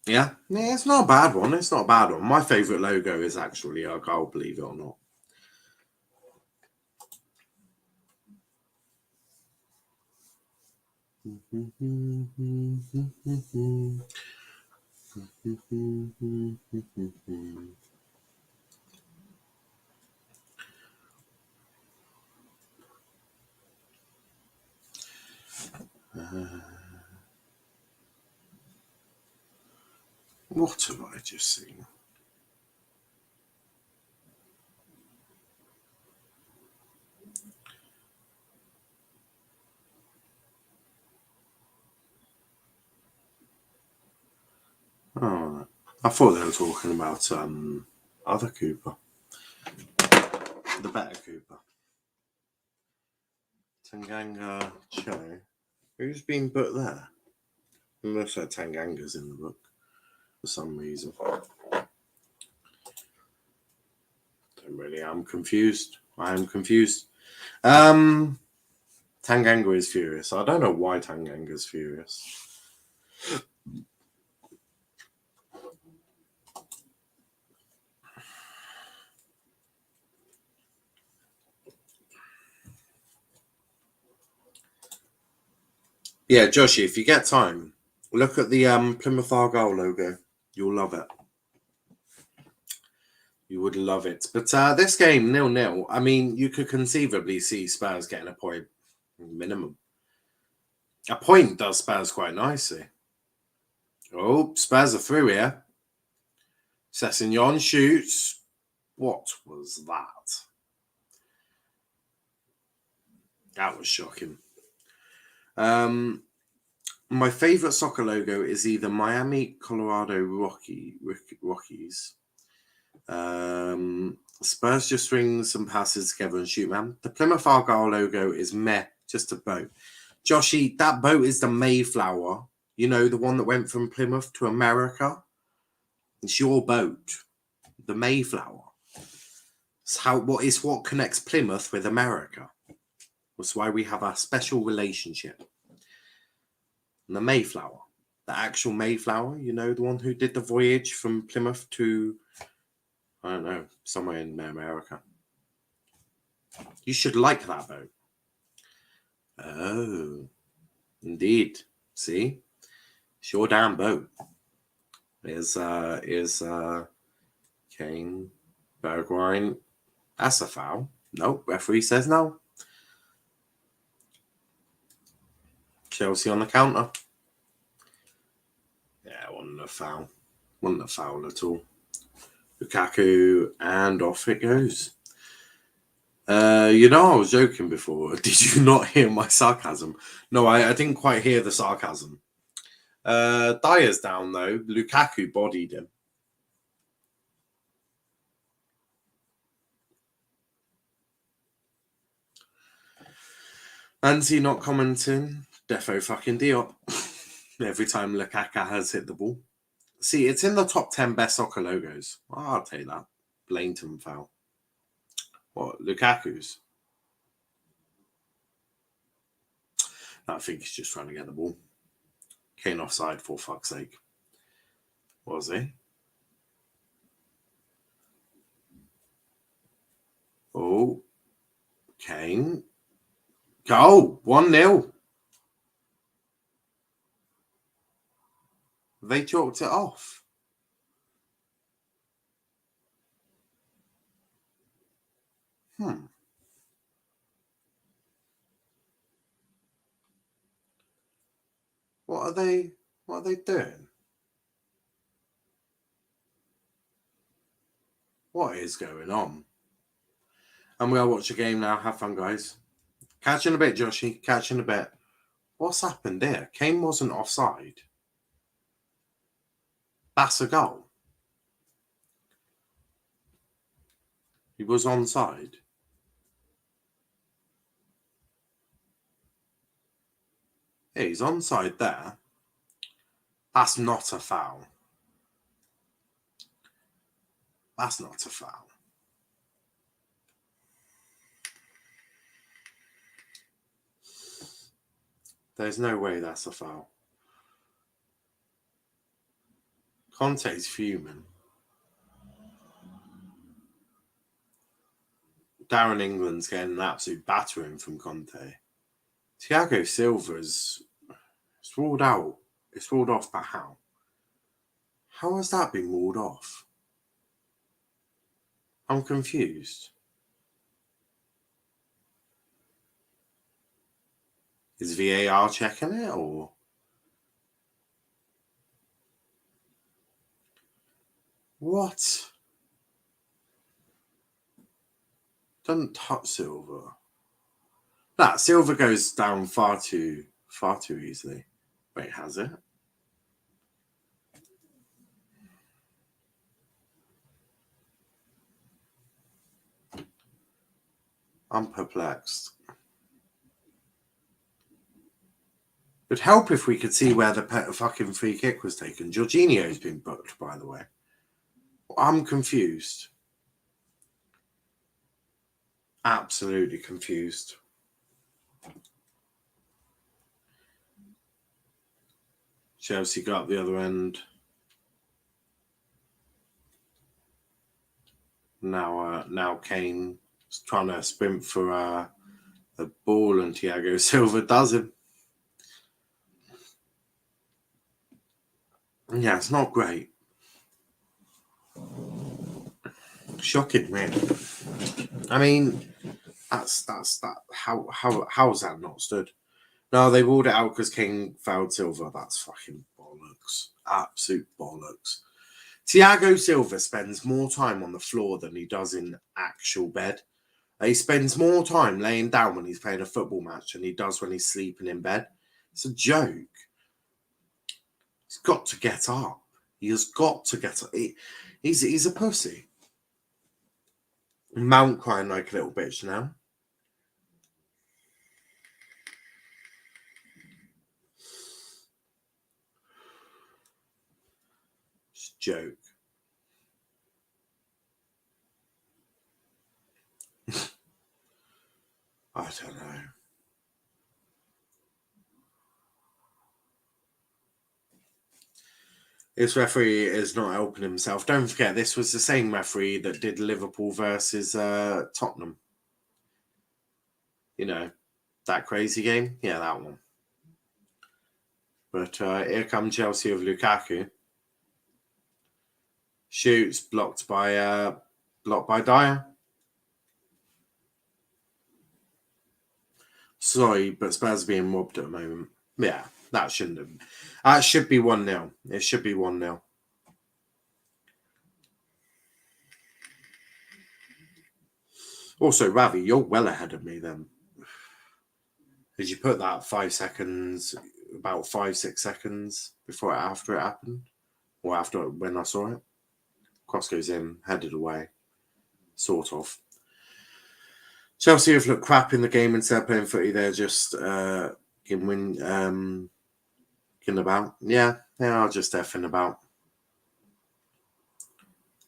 Yeah, it's not a bad one. It's not a bad one. My favourite logo is actually Argyle, believe it or not. What have I just seen? Oh, I thought they were talking about other Cooper, the better Cooper. Tanganga Cho. Who's been put there? It looks like Tanganga's in the book for some reason. I'm confused. I am confused. Tanganga is furious. I don't know why Tanganga's furious. Yeah, Joshi, if you get time, look at the Plymouth Argyle logo. You'll love it. You would love it. But this game, 0-0. I mean, you could conceivably see Spurs getting a point minimum. A point does Spurs quite nicely. Oh, Spurs are through here. Sessegnon shoots. What was that? That was shocking. My favorite soccer logo is either Miami, Colorado Rockies. Spurs just string some passes together and shoot, man. The Plymouth Argyle logo is meh, just a boat. Joshy, that boat is the Mayflower. You know, the one that went from Plymouth to America. It's your boat, the Mayflower. It's what connects Plymouth with America. That's why we have a special relationship. And the Mayflower, the actual Mayflower, you know, the one who did the voyage from Plymouth to, I don't know, somewhere in America. You should like that boat. Oh, indeed. See? It's your damn boat. is Kane, Bergwijn. That's a foul. Nope, referee says no. Chelsea on the counter. Yeah, wasn't a foul. Wasn't a foul at all. Lukaku, and off it goes. I was joking before. Did you not hear my sarcasm? No, I didn't quite hear the sarcasm. Dyer's down, though. Lukaku bodied him. Anzi not commenting. Defo fucking Diop. Every time Lukaku has hit the ball. See, it's in the top 10 best soccer logos. Oh, I'll take that. Blatant foul. What, Lukaku's? I think he's just trying to get the ball. Kane offside, for fuck's sake. Was he? Oh, Kane. Goal, 1-0. They chalked it off. What are they doing? What is going on? I'm going to watch a game now. Have fun, guys. Catch you in a bit, Joshy. Catch you in a bit. What's happened there? Kane wasn't offside. That's a goal. He was onside. Yeah, he's onside there. That's not a foul. That's not a foul. There's no way that's a foul. Conte's fuming. Darren England's getting an absolute battering from Conte. Thiago Silva's it's ruled out. It's ruled off, but how? How has that been ruled off? I'm confused. Is VAR checking it or? What? Doesn't touch Silva. Nah, Silva goes down far too easily. Wait, has it? I'm perplexed. It'd help if we could see where the fucking free kick was taken. Jorginho's been booked, by the way. I'm confused. Absolutely confused. Chelsea got the other end. Now Kane is trying to sprint for the ball, and Thiago Silva does him. Yeah, it's not great. Shocking, really. I mean, that's that. How's that not stood? No, they ruled it out because King fouled Silva. That's fucking bollocks. Absolute bollocks. Thiago Silva spends more time on the floor than he does in actual bed. He spends more time laying down when he's playing a football match than he does when he's sleeping in bed. It's a joke. He's got to get up. He has got to get up. He's a pussy. Mount crying like a little bitch now. It's a joke. I don't know. This referee is not helping himself. Don't forget, this was the same referee that did Liverpool versus Tottenham. You know, that crazy game? Yeah, that one. But here comes Chelsea of Lukaku. Shoots, blocked by Dyer. Sorry, but Spurs are being robbed at the moment. Yeah, that shouldn't have. That should be 1-0. It should be 1-0. Also, Ravi, you're well ahead of me then. Did you put that 5 seconds, about 5-6 seconds after it happened? Or after when I saw it? Cross goes in, headed away. Sort of. Chelsea have looked crap in the game instead of playing footy. They're just about. Yeah, they are just effing about.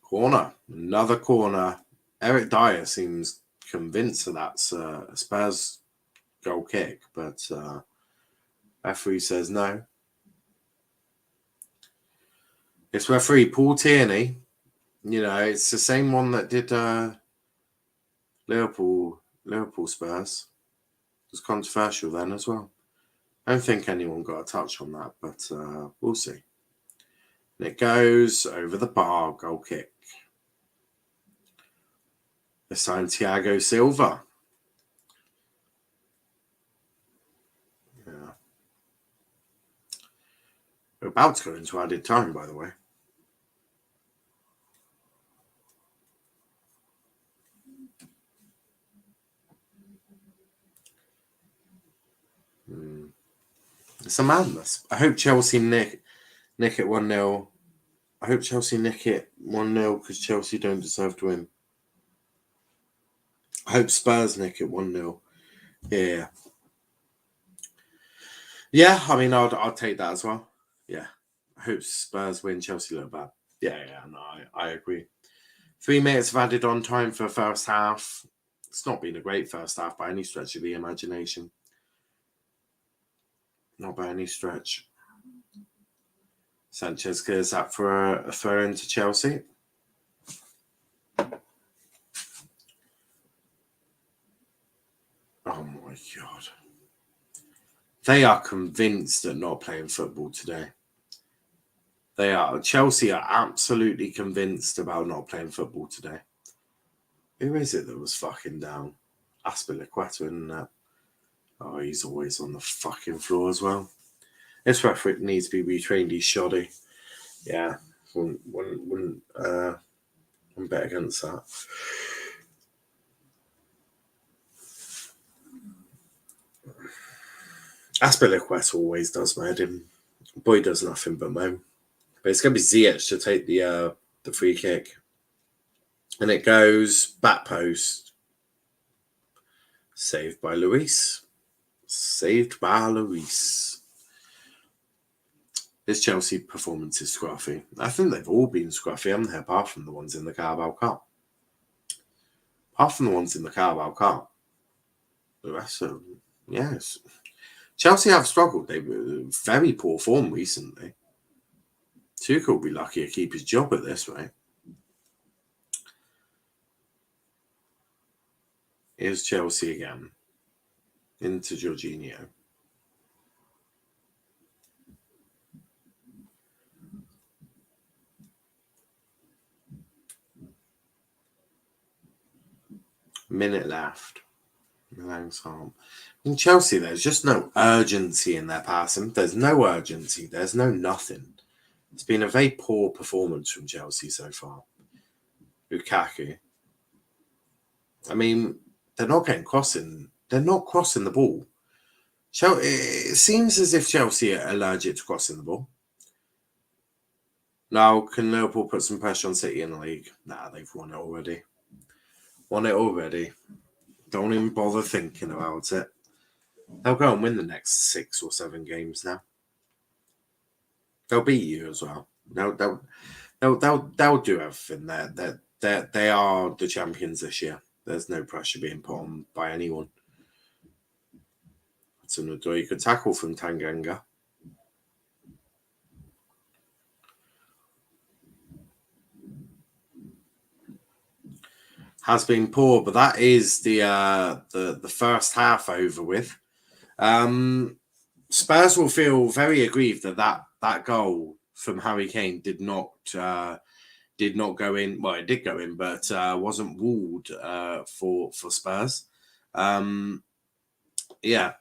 Corner. Another corner. Eric Dyer seems convinced that that's a Spurs goal kick, but referee says no. It's referee Paul Tierney. You know, it's the same one that did Liverpool Spurs. It was controversial then as well. I don't think anyone got a touch on that, but we'll see. And it goes over the bar, goal kick. This time Thiago Silva. Yeah. We're about to go into added time, by the way. It's a madness. I hope Chelsea nick it 1-0. I hope Chelsea nick it 1-0 because Chelsea don't deserve to win. I hope Spurs nick it 1-0. Yeah. Yeah, I mean, I'll take that as well. Yeah. I hope Spurs win, Chelsea look bad. Yeah, no, I agree. 3 minutes of added on time for the first half. It's not been a great first half by any stretch of the imagination. Not by any stretch. Sanchez clears that for a throw into Chelsea. Oh my God. They are convinced at not playing football today. They are. Chelsea are absolutely convinced about not playing football today. Who is it that was fucking down? Aspilicueta, isn't that? Oh, he's always on the fucking floor as well. This referee needs to be retrained. He's shoddy. Yeah, wouldn't bet against that. Aspilicueta always does mad him. Boy does nothing but moan. But it's going to be Ziyech to take the free kick. And it goes back post. Saved by Luis. Saved by Luis. This Chelsea performance is scruffy. I think they've all been scruffy, haven't they? Apart from the ones in the Carabao Cup. The rest of them, yes. Chelsea have struggled. They were very poor form recently. Tuchel will be lucky to keep his job at this rate. Here's Chelsea again. Into Jorginho. Minute left. In Chelsea, there's just no urgency in their passing. There's no urgency. There's no nothing. It's been a very poor performance from Chelsea so far. Lukaku. I mean, they're not getting crossing. They're not crossing the ball. It seems as if Chelsea are allergic to crossing the ball. Now, can Liverpool put some pressure on City in the league? Nah, they've won it already. Don't even bother thinking about it. They'll go and win the next 6 or 7 games now. They'll beat you as well. They'll do everything. They are the champions this year. There's no pressure being put on by anyone. It's an Odoi good tackle from Tanganga. Has been poor, but that is the first half over with. Spurs will feel very aggrieved that goal from Harry Kane did not did not go in. Well, it did go in, but wasn't ruled for Spurs. Yeah,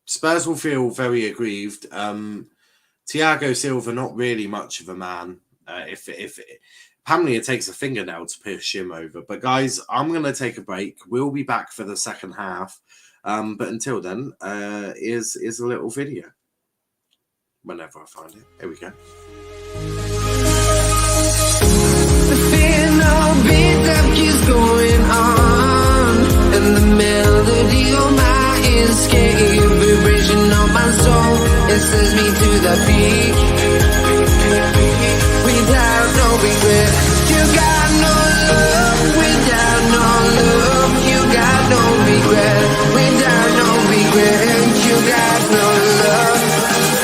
Spurs will feel very aggrieved. Thiago Silva, not really much of a man. If Pamlia takes a fingernail to push him over. But guys, I'm going to take a break. We'll be back for the second half. But until then, here's a little video. Whenever I find it. Here we go. The final beat that keeps going on, and the melody on my escape, vibration on my soul, it sends me to the peak. Without no regret, you got no love. Without no love, you got no regret. Without no regret, you got no love.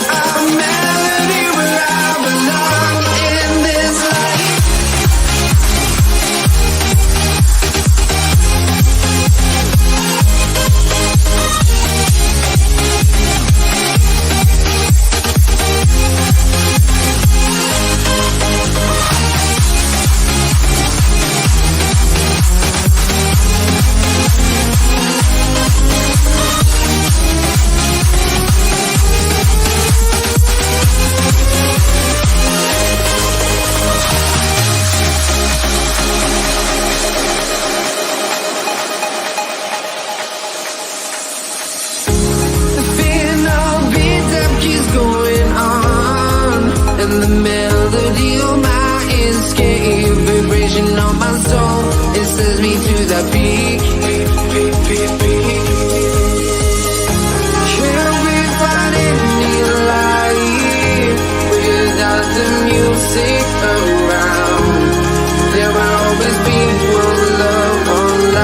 A melody where I belong in this life. And the melody on my escape, vibration on my soul, it sends me to the peak. Can't we find any light without the music around? There will always be one love online.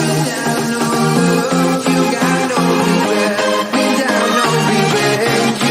Without no love, you got no regret. Without no regret,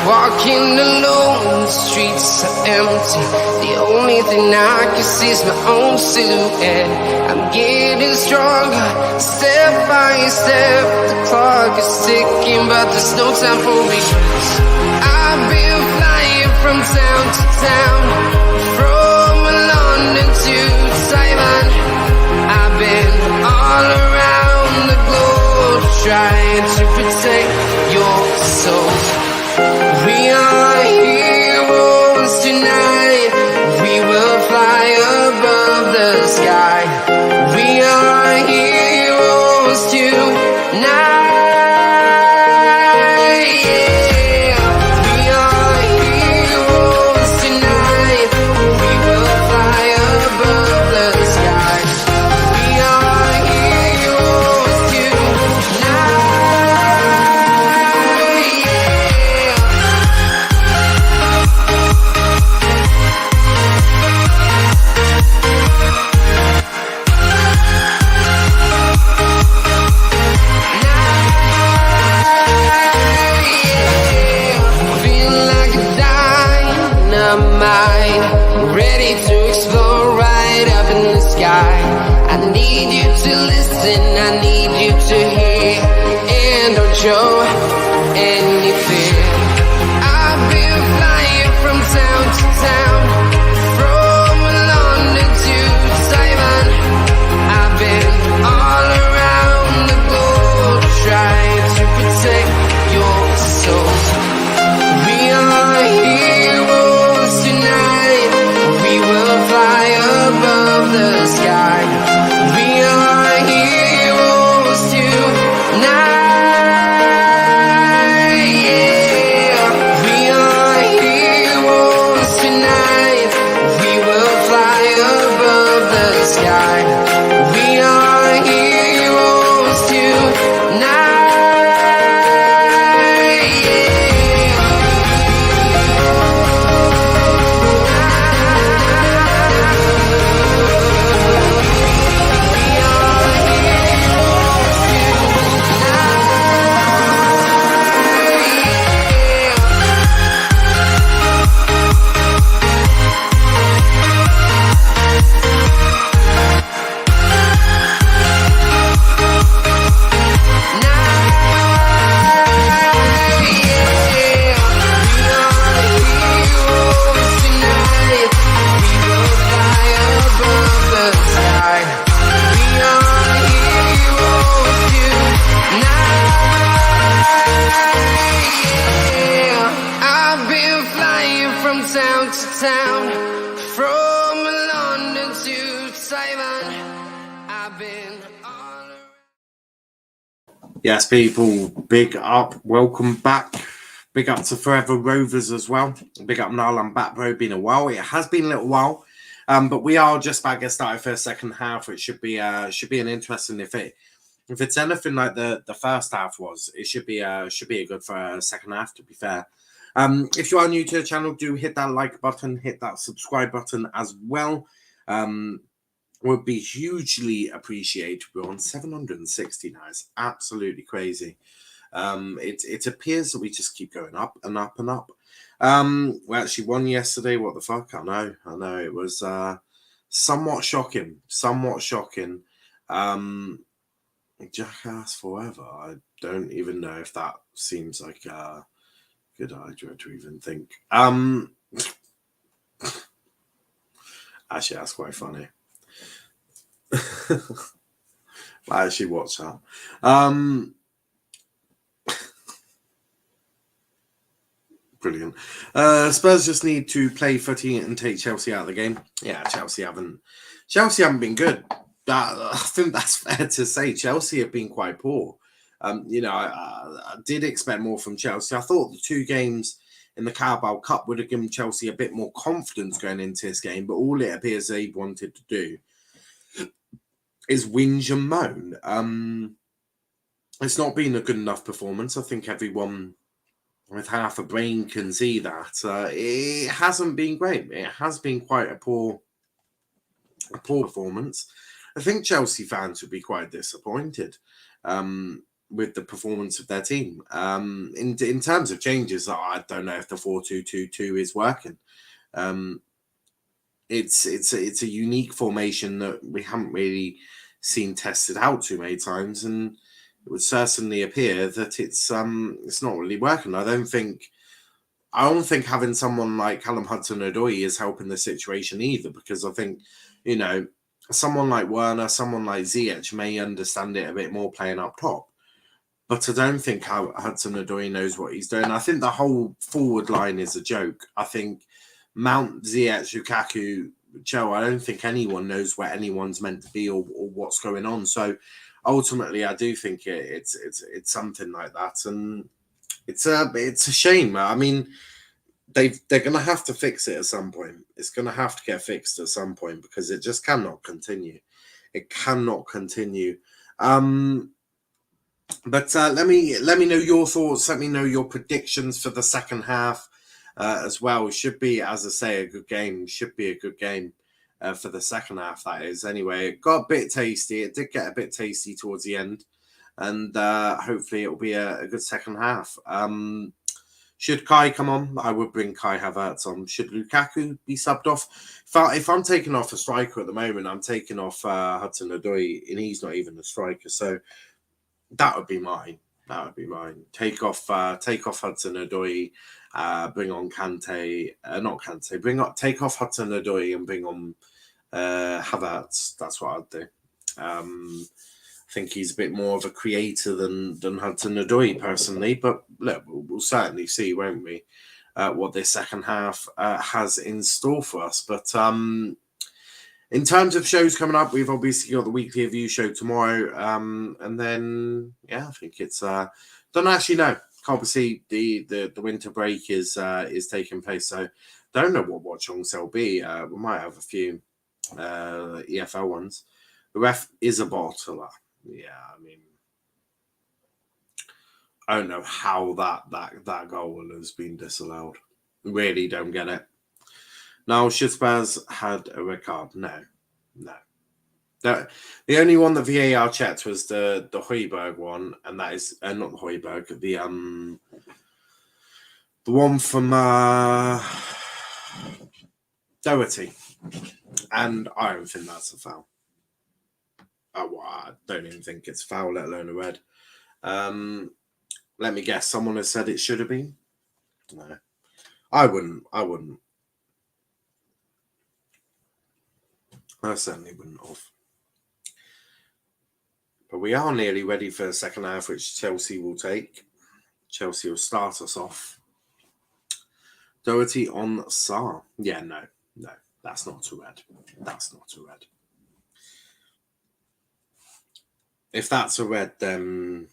Walking alone, the streets are empty. The only thing I can see is my own silhouette. I'm getting stronger, step by step. The clock is ticking, but there's no time for regrets. I've been flying from town to town, from London to Taiwan. I've been all around the globe, trying to protect your soul. We are heroes tonight. We will fly above the sky. We are heroes tonight. Yeah. We are heroes tonight. We will fly above the sky. We are heroes tonight. Ready to explore right up in the sky. I need you to listen, I need you to hear, and don't show any fear. I've been flying from town to town, from London to Taiwan. I've been all around the globe, trying to protect your soul. We are heroes tonight. We will fly above the sky. We are heroes tonight. Yeah. We are heroes tonight. We will fly above the sky. We are heroes tonight. Town to town, from London to Taiwan. I've been all around. Yes, people, big up. Welcome back. Big up to Forever Rovers as well. Big up Niall and back, bro. Been a while. It has been a little while. But we are just about to get started for the second half, which should be an interesting. If it's anything like the first half was, it should be a good for a second half, to be fair. If you are new to the channel, do hit that like button, hit that subscribe button as well. Would be hugely appreciated. We're on 760 now. It's absolutely crazy. It appears that we just keep going up and up and up. We actually won yesterday. What the fuck? I know. It was somewhat shocking. Jackass forever. I don't even know if that seems like a good idea to even think. Actually, that's quite funny. I actually watched that. Brilliant. Spurs just need to play footy and take Chelsea out of the game. Yeah, Chelsea haven't been good. I think that's fair to say. Chelsea have been quite poor. I did expect more from Chelsea. I thought the two games in the Carabao Cup would have given Chelsea a bit more confidence going into this game, but all it appears they wanted to do is whinge and moan. It's not been a good enough performance. I think everyone with half a brain can see that. It hasn't been great. It has been quite a poor performance. I think Chelsea fans would be quite disappointed. with the performance of their team. In terms of changes, I don't know if the 4-2-2-2 is working. It's a unique formation that we haven't really seen tested out too many times, and it would certainly appear that it's not really working. I don't think having someone like Callum Hudson-Odoi is helping the situation either, because I think, someone like Werner, someone like Ziyech may understand it a bit more playing up top. But I don't think Hudson-Odoi knows what he's doing. I think the whole forward line is a joke. I think Mount, Ziyech, Lukaku, Joe, I don't think anyone knows where anyone's meant to be or what's going on. So ultimately, I do think it's something like that. And it's a shame. I mean, they're going to have to fix it at some point. It's going to have to get fixed at some point, because it just cannot continue. It cannot continue. But let me know your thoughts. Let me know your predictions for the second half as well. Should be, as I say, a good game. Should be a good game for the second half, that is. Anyway, it got a bit tasty. It did get a bit tasty towards the end. And hopefully it will be a good second half. Should Kai come on, I would bring Kai Havertz on. Should Lukaku be subbed off? If I'm taking off a striker at the moment, I'm taking off Hudson-Odoi, and he's not even a striker. So that would be mine. Take off Hudson-Odoi, bring on Kante, take off Hudson-Odoi and bring on Havertz. That's what I'd do. I think he's a bit more of a creator than Hudson-Odoi personally, but look, we'll certainly see, won't we, what this second half has in store for us. But in terms of shows coming up, we've obviously got the weekly review show tomorrow, and then I think it's don't actually know. Obviously, the winter break is taking place, so don't know what Watchalong there'll be. We might have a few EFL ones. The ref is a bottler. Yeah, I mean, I don't know how that goal has been disallowed. Really don't get it. Now, should Spurs had a red card? No. The only one that VAR checked was the Højbjerg one, and that is not the Højbjerg, the one from Doherty, and I don't think that's a foul. I don't even think it's foul, let alone a red. Let me guess. Someone has said it should have been. No, I wouldn't. I certainly wouldn't have. But we are nearly ready for the second half, which Chelsea will take. Chelsea will start us off. Doherty on Sarr. Yeah, no, that's not a red. If that's a red, then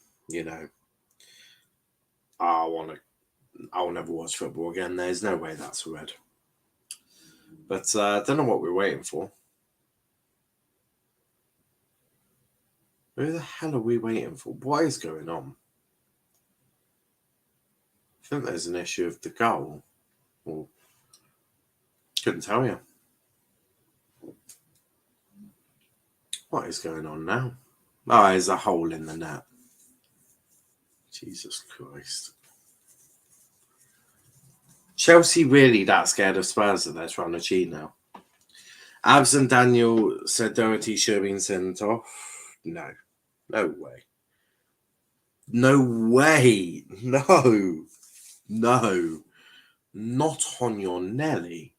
I'll never watch football again. There's no way that's a red. But I don't know what we're waiting for. Who the hell are we waiting for? What is going on? I think there's an issue of the goal. Well, couldn't tell you. What is going on now? Oh, there's a hole in the net. Jesus Christ. Chelsea really that scared of Spurs that they're trying to cheat now? Abs and Daniel said Doherty should have been sent off. No way. No. Not on your Nelly.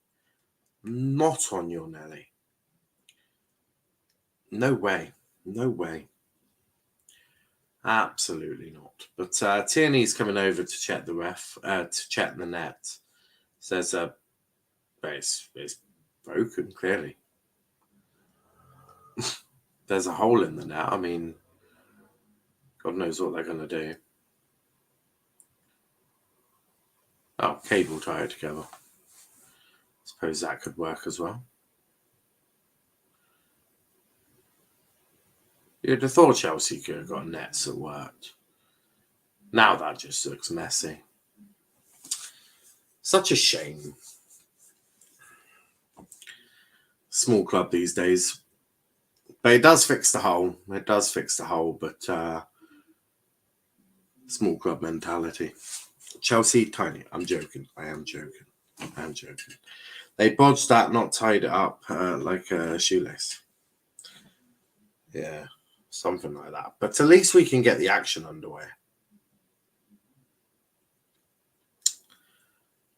No way. Absolutely not. But Tierney's coming over to check the ref, to check the net. Says it's broken, clearly. There's a hole in the net. I mean, God knows what they're going to do. Oh, cable tie it together. Suppose that could work as well. You'd have thought Chelsea could have got nets that worked. Now that just looks messy. Such a shame. Small club these days. But it does fix the hole. But Small club mentality. Chelsea, tiny. I'm joking. I am joking. They bodged that, not tied it up like a shoelace. Yeah, something like that. But at least we can get the action underway.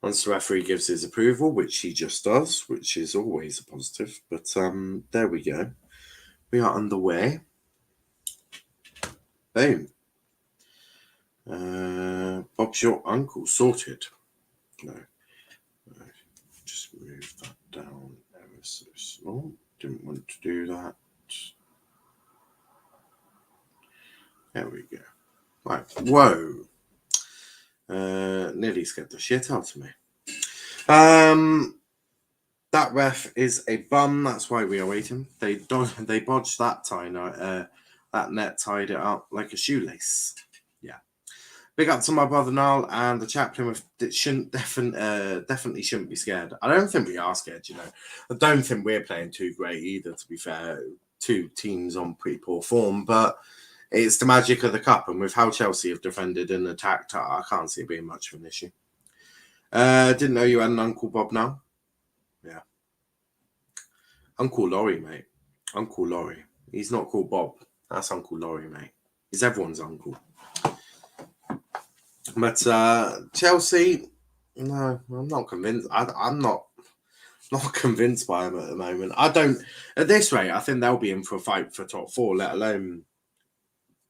Once the referee gives his approval, which he just does, which is always a positive. But there we go. We are underway. Boom. Bob's your uncle. Sorted. No. Just move that down ever so small. Didn't want to do that. There we go. Right. Whoa. Nearly scared the shit out of me. That ref is a bum. That's why we are waiting. They bodged that tie. That net tied it up like a shoelace. Yeah. Big up to my brother Niall and the chaplain. Definitely shouldn't be scared. I don't think we are scared. I don't think we're playing too great either. To be fair, two teams on pretty poor form, but it's the magic of the cup, and with how Chelsea have defended and attacked, I can't see it being much of an issue. Didn't know you had an Uncle Bob now. Yeah. Uncle Laurie, mate. Uncle Laurie. He's not called Bob. That's Uncle Laurie, mate. He's everyone's uncle. But Chelsea, no, I'm not convinced. I'm not convinced by them at the moment. I don't. At this rate, I think they'll be in for a fight for top four, let alone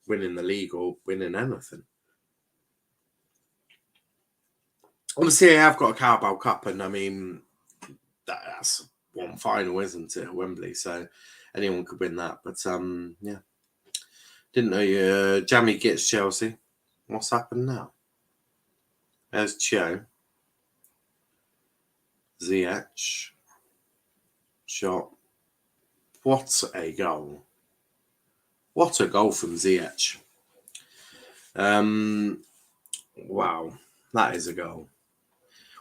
winning the league or winning anything. Obviously, I have got a Carabao Cup, and I mean, that's one final, isn't it, at Wembley? So anyone could win that. But yeah, didn't know you. Jamie gets Chelsea. What's happened now? There's Cho. Ziyech. Shot. What a goal. What a goal from Ziyech. Wow, that is a goal.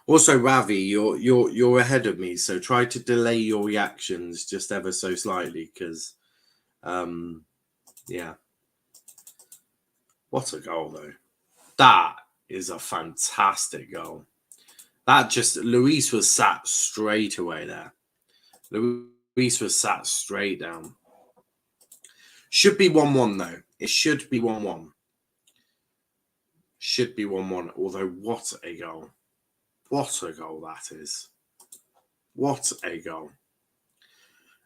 Also, Ravi, you're ahead of me, so try to delay your reactions just ever so slightly, because, yeah. What a goal, though. That is a fantastic goal. Luis was sat straight away there. Luis was sat straight down. Should be 1-1, though. It should be 1-1. Should be 1-1, although what a goal. What a goal that is. What a goal.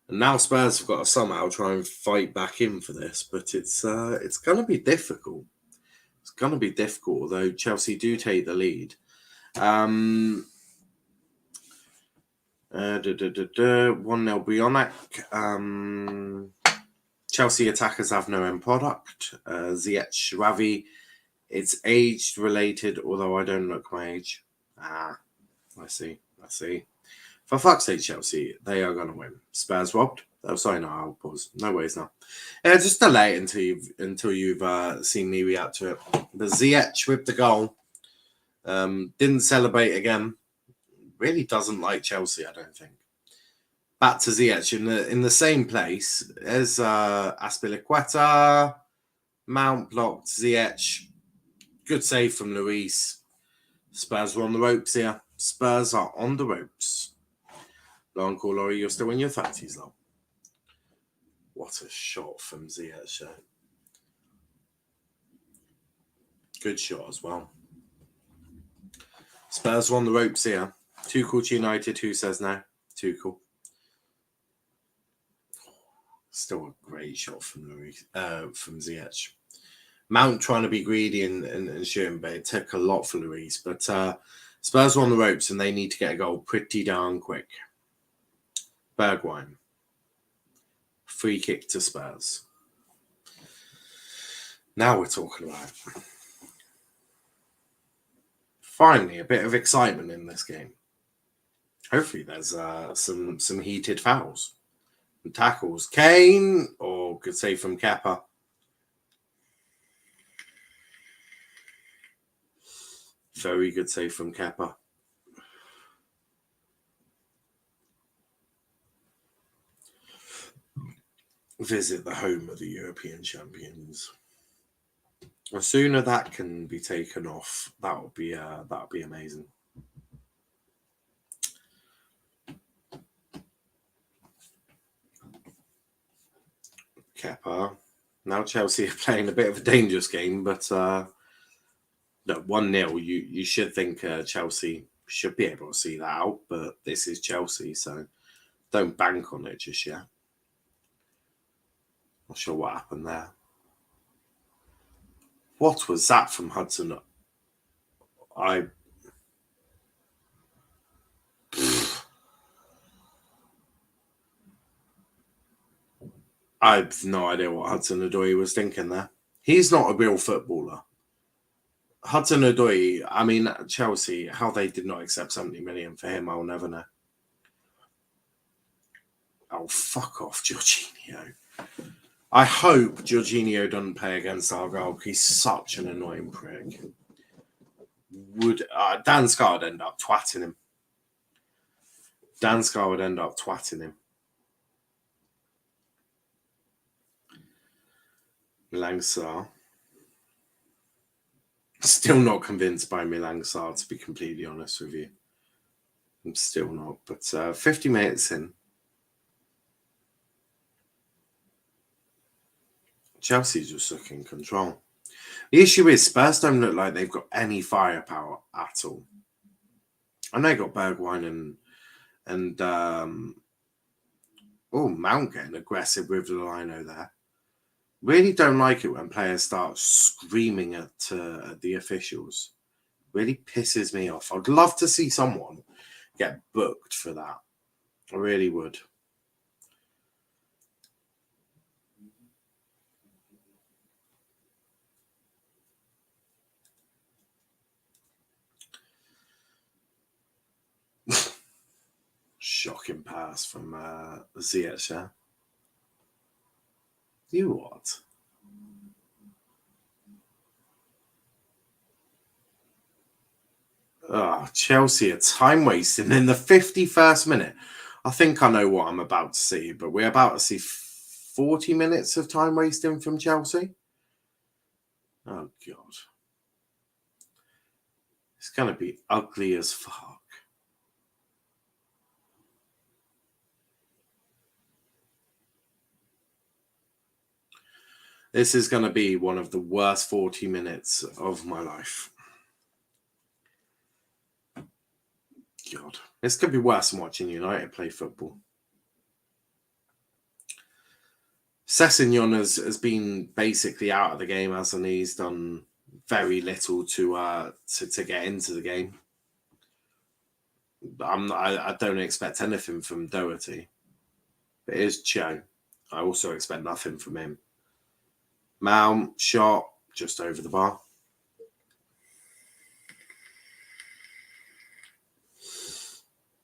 And now Spurs have got to somehow try and fight back in for this, but it's going to be difficult. It's going to be difficult, although Chelsea do take the lead. 1-0 Bionek. Chelsea attackers have no end product. Ziyech, Ravi, it's age related, although I don't look my age. I see. For fuck's sake, Chelsea, they are going to win. Spurs robbed. Oh, sorry, no, I'll pause. No worries now. Just delay it until you've seen me react to it. The Ziyech with the goal. Didn't celebrate again. Really doesn't like Chelsea, I don't think. Back to Ziyech in the same place as Azpilicueta. Mount blocked Ziyech. Good save from Luis. Spurs are on the ropes here. Spurs are on the ropes. Uncle Laurie, you're still in your 30s, though. What a shot from Ziyech. Good shot as well. Spurs are on the ropes here. Tuchel to United. Who says no? Tuchel. Still a great shot from Ziyech. Mount trying to be greedy and shoot him, but it took a lot for Luis. But Spurs are on the ropes and they need to get a goal pretty darn quick. Bergwijn. Free kick to Spurs. Now we're talking about it. Finally, a bit of excitement in this game. Hopefully there's some heated fouls and tackles. Kane, or could say from Kepa. Very good save from Kepa. Visit the home of the European champions. The sooner that can be taken off, that would be amazing. Kepa. Now Chelsea are playing a bit of a dangerous game, but 1-0, you should think Chelsea should be able to see that out, but this is Chelsea, so don't bank on it just yet. Not sure what happened there. What was that from Hudson? I've no idea what Hudson Odoi was thinking there. He's not a real footballer. Hudson Odoi, I mean, Chelsea, how they did not accept 70 million for him, I'll never know. Oh, fuck off, Jorginho. I hope Jorginho doesn't play against our goal. He's such an annoying prick. Dan Scar would end up twatting him. Dan Scar would end up twatting him. Langsar. Still not convinced by Milan Sarr, to be completely honest with you. I'm still not. But 50 minutes in. Chelsea's just looking in control. The issue is Spurs don't look like they've got any firepower at all. I know they got Bergwijn and Mount getting aggressive with the lino there. Really don't like it when players start screaming at the officials. Really pisses me off. I'd love to see someone get booked for that. I really would. Shocking pass from Ziyech. You what? Chelsea are time wasting in the 51st minute. I think I know what I'm about to see, but we're about to see 40 minutes of time wasting from Chelsea. Oh, God. It's going to be ugly as fuck. This is going to be one of the worst 40 minutes of my life. God. This could be worse than watching United play football. Sessegnon has been basically out of the game, hasn't he? He's done very little to get into the game. I don't expect anything from Doherty. But here's Cho. I also expect nothing from him. Mount, shot, just over the bar.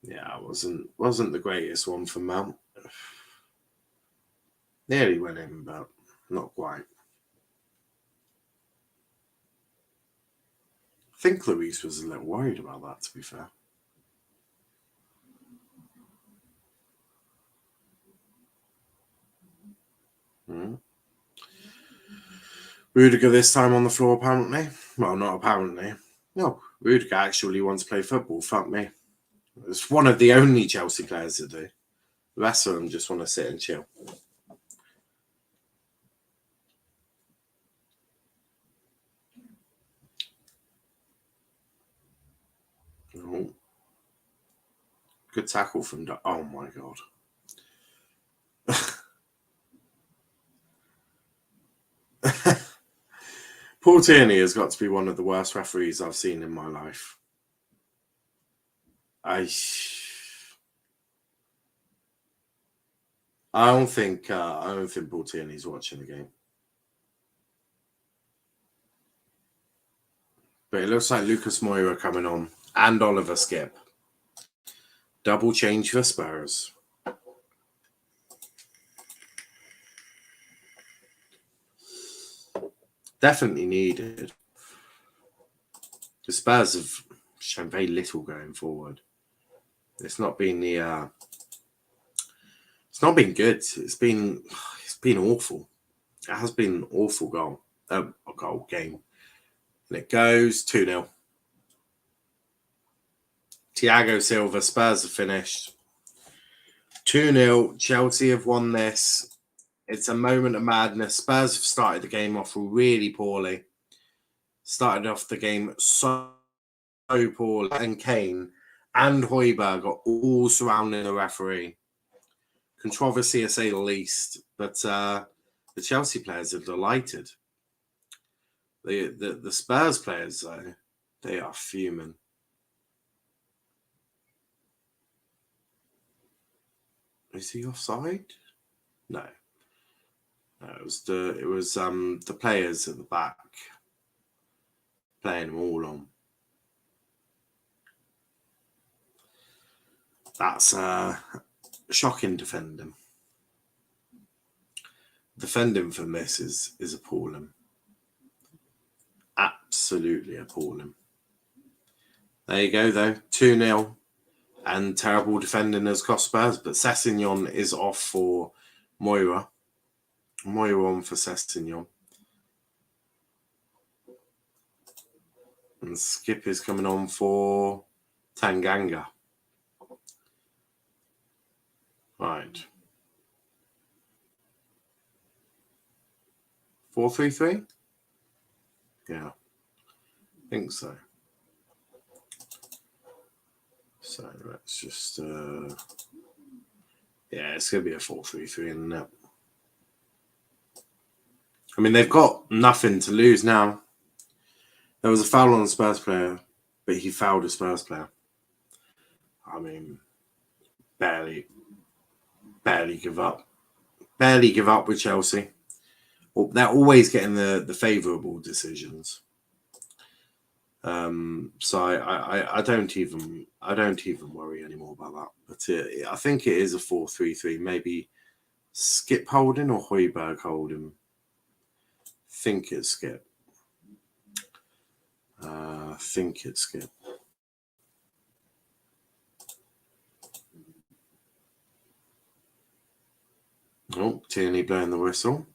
Yeah, it wasn't the greatest one from Mount. Nearly went in, but not quite. I think Luis was a little worried about that, to be fair. Rudiger this time on the floor, apparently. Well, not apparently. No, Rudiger actually wants to play football. Fuck me. It's one of the only Chelsea players that do. The rest of them just want to sit and chill. Oh. Good tackle from... Oh, my God. Paul Tierney has got to be one of the worst referees I've seen in my life. I don't think Paul Tierney's watching the game. But it looks like Lucas Moura coming on and Oliver Skipp. Double change for Spurs. Definitely needed. The Spurs have shown very little going forward. It's not been the. It's not been good. It's been awful. It has been an awful goal. a goal game. And it goes 2-0. Thiago Silva, Spurs have finished. 2-0. Chelsea have won this. It's a moment of madness. Spurs have started the game off really poorly. Started off the game so poorly. And Kane and Højbjerg are all surrounding the referee. Controversy, to say the least. But the Chelsea players are delighted. The Spurs players, though, they are fuming. Is he offside? No. No, it was the players at the back playing them all on. That's shocking defending. Defending from this is appalling. Absolutely appalling. There you go, though. 2-0. And terrible defending has cost Spurs. But Sessegnon is off for Moira. Moira on for Sessegnon. And Skip is coming on for Tanganga. Right. 4-3-3? Yeah. I think so. So let's just... yeah, it's going to be a 4-3-3 in the net. I mean, they've got nothing to lose now. There was a foul on the Spurs player, but he fouled a Spurs player. I mean, barely give up. Barely give up with Chelsea. Well, they're always getting the favourable decisions. So I don't even worry anymore about that. But I think it is a 4-3-3. Maybe Skip holding or Højbjerg holding. Think it's Skip. Think it's Skip. Oh, Tierney blowing the whistle.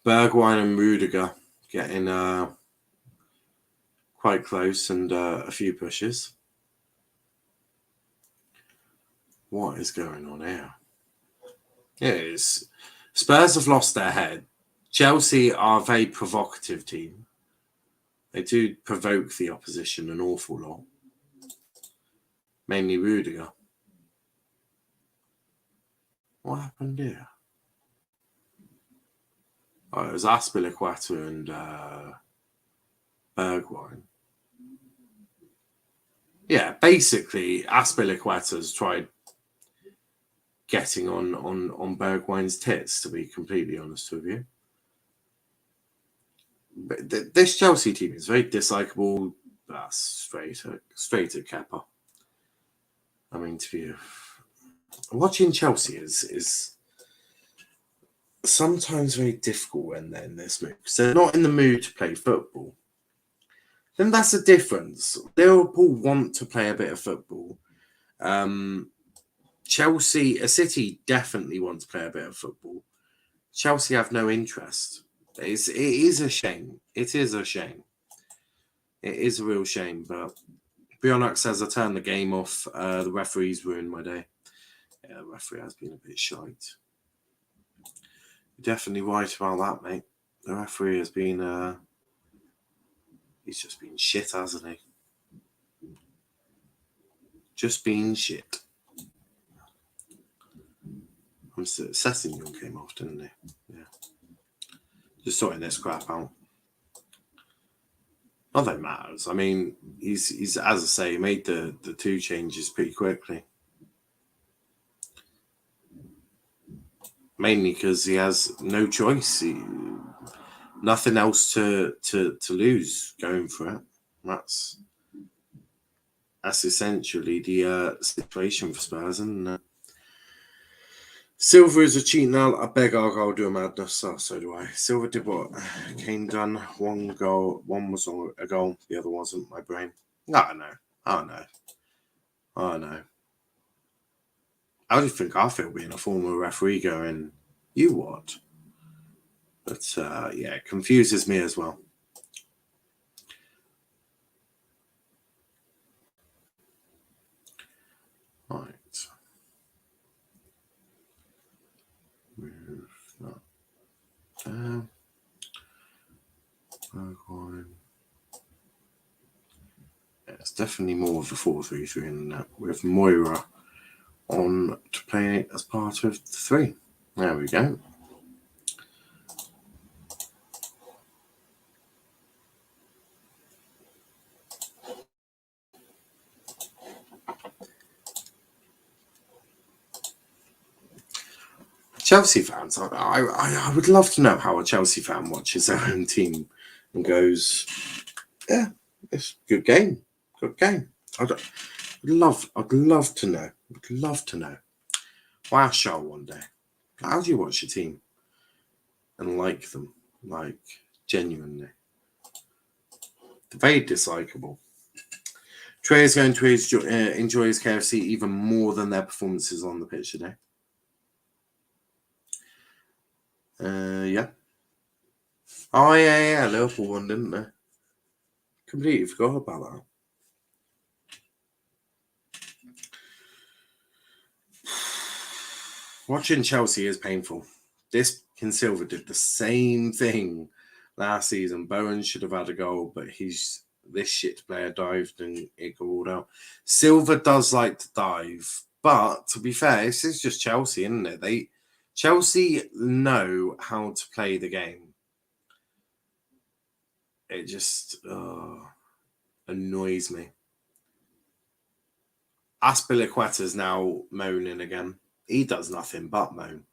Bergwijn and Rudiger getting quite close and a few pushes. What is going on here? It is. Spurs have lost their head. Chelsea are a very provocative team. They do provoke the opposition an awful lot. Mainly Rudiger. What happened here? Oh, it was Azpilicueta and Bergwijn. Yeah, basically, Azpilicueta's tried getting on Bergwijn's tits, to be completely honest with you. But this Chelsea team is very dislikable. That's straight at Kepa. I mean, to be watching Chelsea is sometimes very difficult when they're in this mood because they're not in the mood to play football. Then that's the difference. Liverpool want to play a bit of football. Chelsea, City definitely want to play a bit of football. Chelsea have no interest. It is a shame. It is a shame. It is a real shame. But Bjornak says I turned the game off. The referee's ruined my day. Yeah, the referee has been a bit shite. You're definitely right about that, mate. The referee has been... he's just been shit, hasn't he? Just been shit. Sessegnon came off, didn't he? Yeah. Just sorting this crap out. Not that it matters. I mean, he's as I say, he made the two changes pretty quickly. Mainly because he has no choice. Nothing else to lose going for it. That's essentially the situation for Spurs, isn't it? Silva is a cheat now. I beg Argyle do a madness. So do I. Silva did what Kane done. One goal. One was a goal. The other wasn't. My brain. I don't know. How do you think I feel being a former referee going, you what? But yeah, it confuses me as well. Right. Move that down. Bergwijn. Yeah, it's definitely more of a 4-3-3 than that, with Moira on to play as part of the 3. There we go. Chelsea fans, I would love to know how a Chelsea fan watches their own team and goes, yeah, it's a good game. Good game. I'd love to know. Would love to know. Why show one day? How do you watch your team and like them? Like, genuinely. They're very dislikable. Trey is going to enjoy his KFC even more than their performances on the pitch today. Yeah. Oh, yeah. Liverpool won, didn't they? Completely forgot about that. Watching Chelsea is painful. This Silva did the same thing last season. Bowen should have had a goal, but this shit player dived and it got ruled out. Silva does like to dive, but to be fair, this is just Chelsea, isn't it? Chelsea know how to play the game. It just annoys me. Aspilicueta's now moaning again. He does nothing but moan.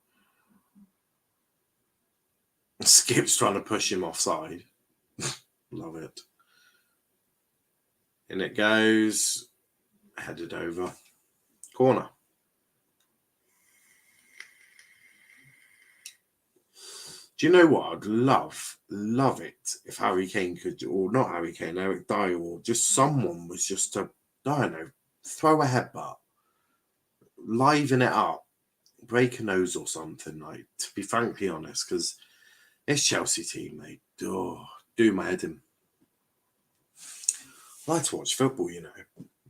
Skip's trying to push him offside. Love it. And it goes. Headed over. Corner. Do you know what? I'd love it if Harry Kane could, or not Harry Kane, Eric Dyer, or just someone was just to, I don't know, throw a headbutt, liven it up, break a nose or something, like, to be frankly honest, because this Chelsea team, mate, do my head in. I like to watch football, you know.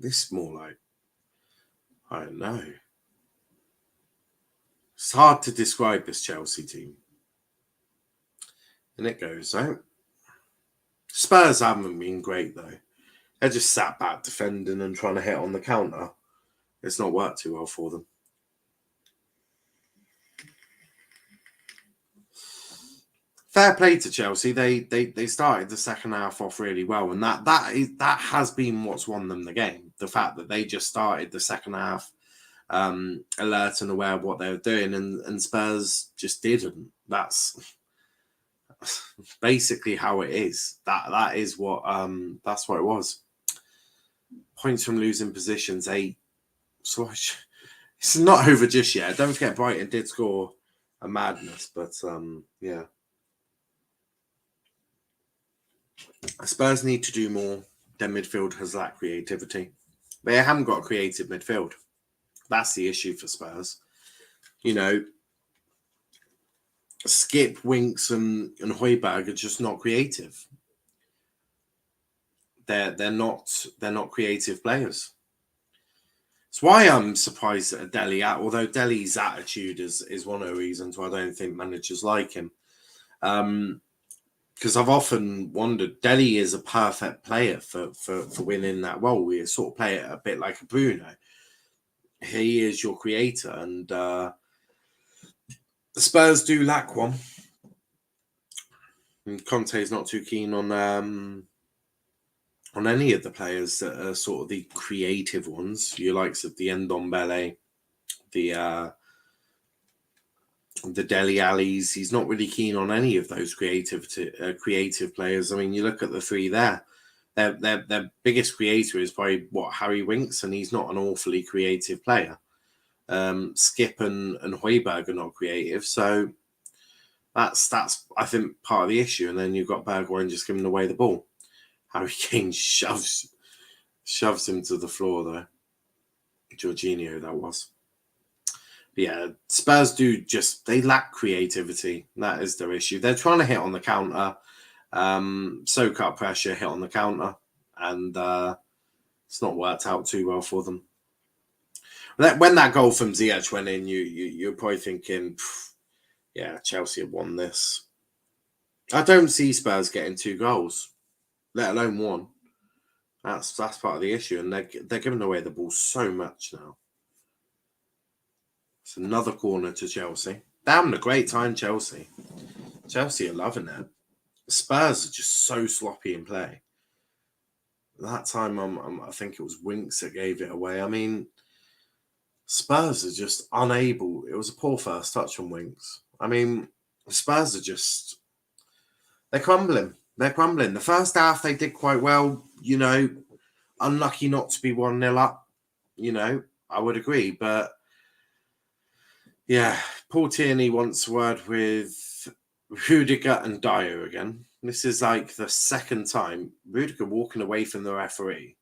This is more like, I don't know. It's hard to describe this Chelsea team. And it goes out. Spurs haven't been great, though. They're just sat back defending and trying to hit on the counter. It's not worked too well for them. Fair play to Chelsea. They started the second half off really well, and that has been what's won them the game. The fact that they just started the second half alert and aware of what they were doing, and Spurs just didn't. That's basically how it is. That is what that's what it was. Points from losing positions, 8. So it's not over just yet. Don't forget Brighton did score a madness, but yeah. Spurs need to do more. Their midfield has lacked creativity. They haven't got a creative midfield. That's the issue for Spurs. You know, Skip, Winks, and Højbjerg are just not creative. They're not creative players. That's why I'm surprised at Dele, although Dele's attitude is one of the reasons why I don't think managers like him. Because I've often wondered, Dele is a perfect player for winning that role. We sort of play it a bit like a Bruno. He is your creator, and the Spurs do lack one. And Conte's not too keen on any of the players that are sort of the creative ones. Your likes of the Ndombele, the Dele Allis. He's not really keen on any of those creative players. I mean, you look at the 3 there. Their biggest creator is probably Harry Winks, and he's not an awfully creative player. Skip and Højbjerg are not creative, so that's I think part of the issue. And then you've got Bergwijn just giving away the ball. Harry Kane shoves him to the floor, though. Jorginho, that was. Yeah, Spurs they lack creativity. That is their issue. They're trying to hit on the counter, soak up pressure, hit on the counter, and it's not worked out too well for them. When that goal from Ziyech went in, you're probably thinking, yeah, Chelsea have won this. I don't see Spurs getting 2 goals, let alone 1. That's part of the issue, and they're giving away the ball so much now. It's another corner to Chelsea. They're having a great time, Chelsea. Chelsea are loving it. Spurs are just so sloppy in play. That time, I think it was Winks that gave it away. I mean, Spurs are just unable. It was a poor first touch from Winks. I mean, Spurs are just... They're crumbling. They're crumbling. The first half, they did quite well, unlucky not to be 1-0 up, I would agree. But, yeah, Paul Tierney wants a word with Rudiger and Dyer again. This is like the second time Rudiger walking away from the referee.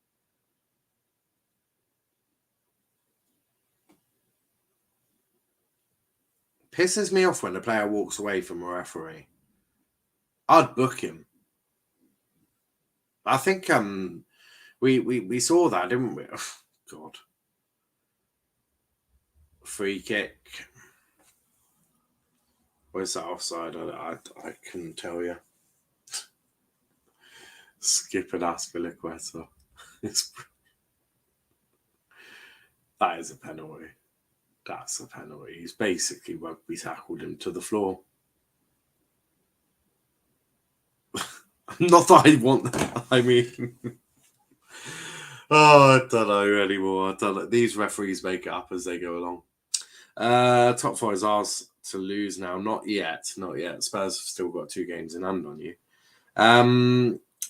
Pisses me off when a player walks away from a referee. I'd book him. I think we saw that, didn't we? Oh, God. Free kick. Where's that offside? I couldn't tell you. Skip and Aspilicueta. That is a penalty. That's a penalty. He's basically rugby tackled him to the floor. Not that I want that. I mean, I don't know anymore. I don't know. These referees make it up as they go along. Top 4 is ours to lose now. Not yet. Not yet. Spurs have still got 2 games in hand on you.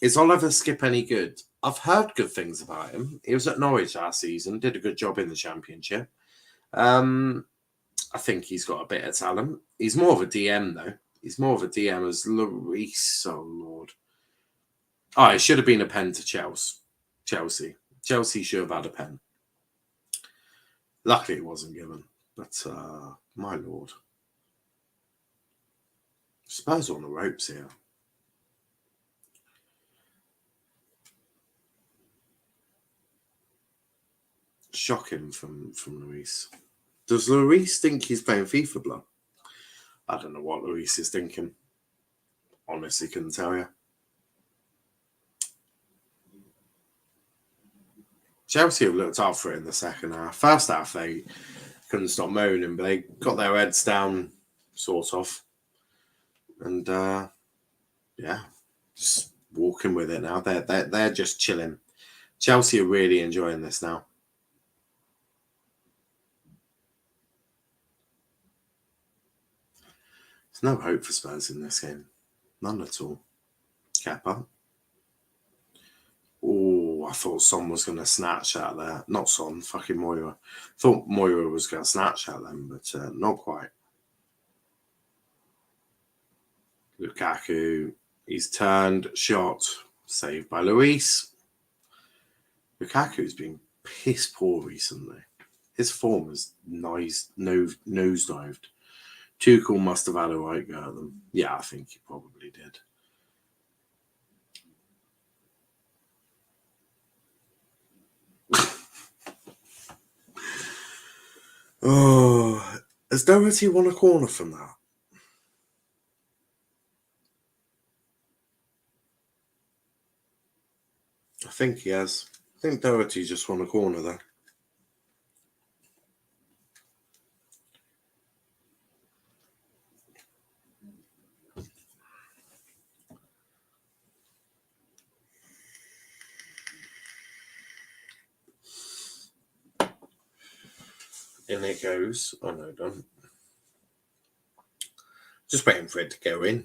Is Oliver Skip any good? I've heard good things about him. He was at Norwich last season, did a good job in the Championship. I think he's got a bit of talent. He's more of a DM, though. He's more of a DM as Lloris. Oh, Lord. Oh, it should have been a pen to Chelsea. Chelsea should have had a pen. Luckily, it wasn't given. But, my Lord. Spurs on the ropes here. Shocking from Lloris. Does Lloris think he's playing FIFA, blood? I don't know what Lloris is thinking. Honestly, couldn't tell you. Chelsea have looked out for it in the second half. First half, they couldn't stop moaning, but they got their heads down, sort of. And, yeah, just walking with it now. They're just chilling. Chelsea are really enjoying this now. There's no hope for Spurs in this game. None at all. Kepa. Oh, I thought Son was going to snatch out there. Not Son, fucking Moira. Thought Moira was going to snatch at them, but not quite. Lukaku. He's turned, shot, saved by Luis. Lukaku's been piss poor recently. His form has nosedived. Tuchel must have had a right go at them. Yeah, I think he probably did. Oh, has Doherty won a corner from that? I think he has. I think Doherty just won a corner there. In it goes. Oh, no, don't. Just waiting for it to go in.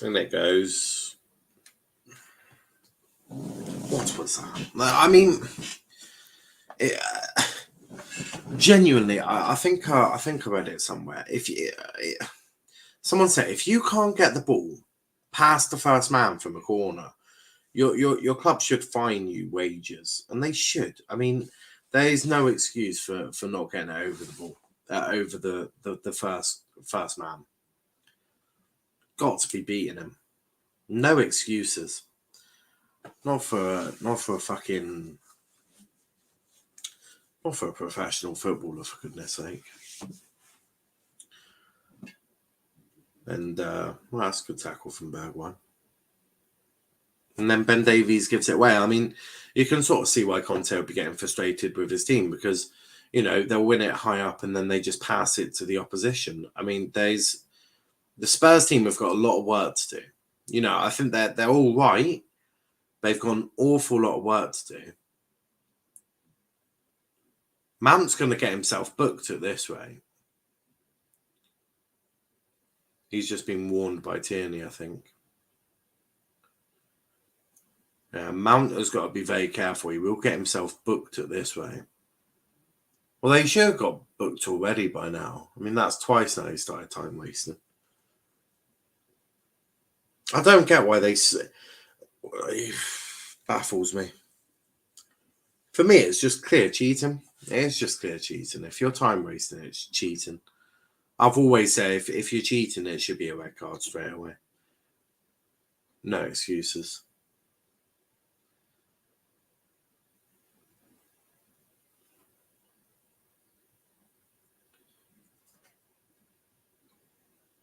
And it goes. What was that? I mean, genuinely, I think I read it somewhere. Someone said if you can't get the ball past the first man from a corner, your club should fine you wages, and they should. I mean, There is no excuse for not getting it over the ball, over the first man. Got to be beating him. No excuses. Not for a fucking. Not for a professional footballer, for goodness sake. And well, that's a good tackle from Bergwijn. And then Ben Davies gives it away. I mean, you can sort of see why Conte will be getting frustrated with his team because, you know, they'll win it high up and then they just pass it to the opposition. I mean, the Spurs team have got a lot of work to do. You know, I think they're all right. They've got an awful lot of work to do. Mount's going to get himself booked at this rate. He's just been warned by Tierney, I think. Mount has got to be very careful. He will get himself booked at this rate. Well, they should have got booked already by now. I mean, that's twice now he started time wasting. I don't get why they... It baffles me. For me, it's just clear cheating. It's just clear cheating. If you're time wasting, it's cheating. I've always said if you're cheating, it should be a red card straight away. No excuses.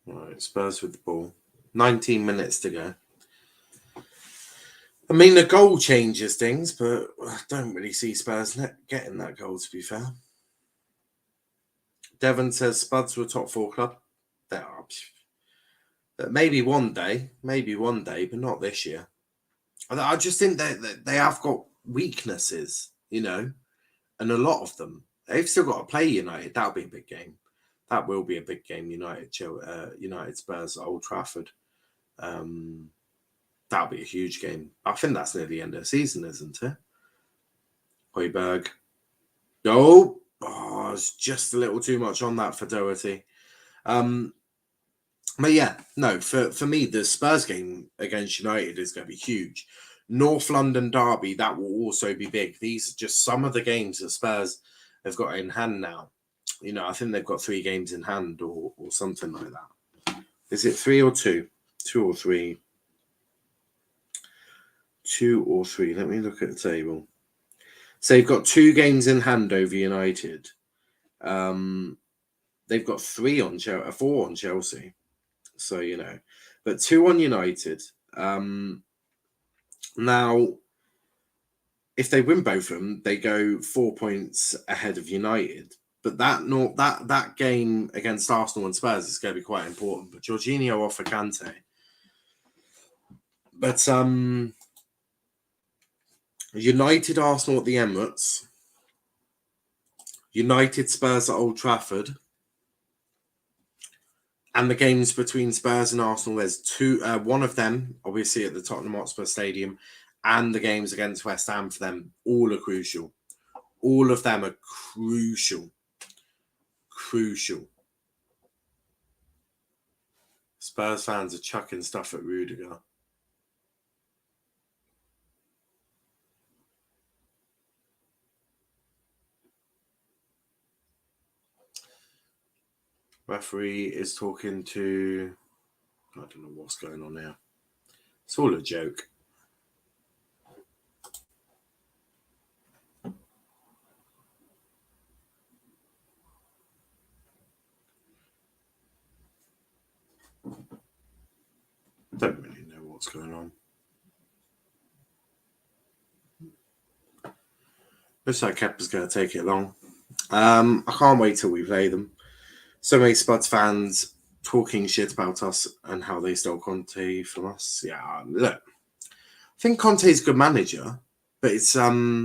Right, Spurs with the ball. 19 minutes to go. I mean, the goal changes things, but I don't really see Spurs getting that goal, to be fair. Devon says Spuds were top 4 club. They are. Maybe one day, but not this year. I just think that they have got weaknesses, you know, and a lot of them. They've still got to play United. That'll be a big game. That will be a big game, United Spurs at Old Trafford. That'll be a huge game. I think that's near the end of the season, isn't it? Højbjerg. Oh, it's just a little too much on that for Doherty. But yeah, no, for me, the Spurs game against United is going to be huge. North London derby, that will also be big. These are just some of the games that Spurs have got in hand now. You know, I think they've got 3 games in hand or something like that. Is it 3 or 2? 2 or 3? 2 or 3. Let me look at the table. So they've got 2 games in hand over United. They've got 4 on Chelsea. So, you know, but 2 on United. Now, if they win both of them, they go 4 points ahead of United. But that game against Arsenal and Spurs is going to be quite important. But Jorginho off for Kante. But United Arsenal at the Emirates. United Spurs at Old Trafford. And the games between Spurs and Arsenal, there's 2. One of them, obviously, at the Tottenham Hotspur Stadium, and the games against West Ham for them, all are crucial. All of them are crucial. Crucial. Spurs fans are chucking stuff at Rudiger. Referee is talking to... I don't know what's going on here. It's all a joke. Don't really know what's going on. Looks like Kepa's going to take it long. I can't wait till we play them. So many Spuds fans talking shit about us and how they stole Conte from us. Yeah, look. I think Conte's a good manager, but it's about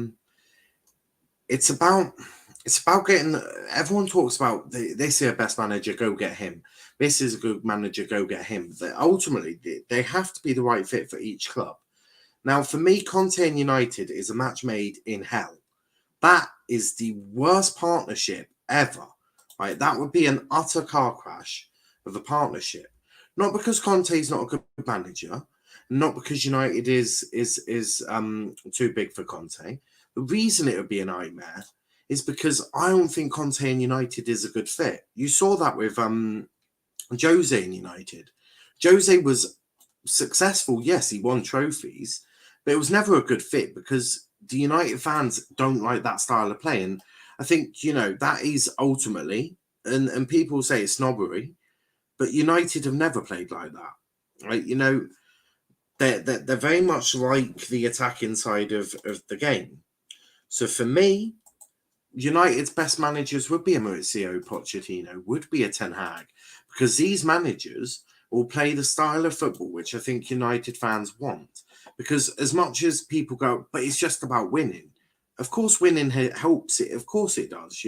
getting... Everyone talks about this is a best manager, go get him. This is a good manager, go get him. Ultimately, they have to be the right fit for each club. Now, for me, Conte and United is a match made in hell. That is the worst partnership ever. Right? That would be an utter car crash of a partnership. Not because Conte's not a good manager, not because United is too big for Conte. The reason it would be a nightmare is because I don't think Conte and United is a good fit. You saw that with Jose in United. Jose was successful, yes, he won trophies, but it was never a good fit because the United fans don't like that style of play. And I think, that is ultimately, and people say it's snobbery, but United have never played like that, right? They're very much like the attacking side of the game. So for me, United's best managers would be a Maurizio Pochettino, would be a Ten Hag, because these managers will play the style of football which I think United fans want. Because as much as people go, but it's just about winning. Of course, winning helps it. Of course, it does.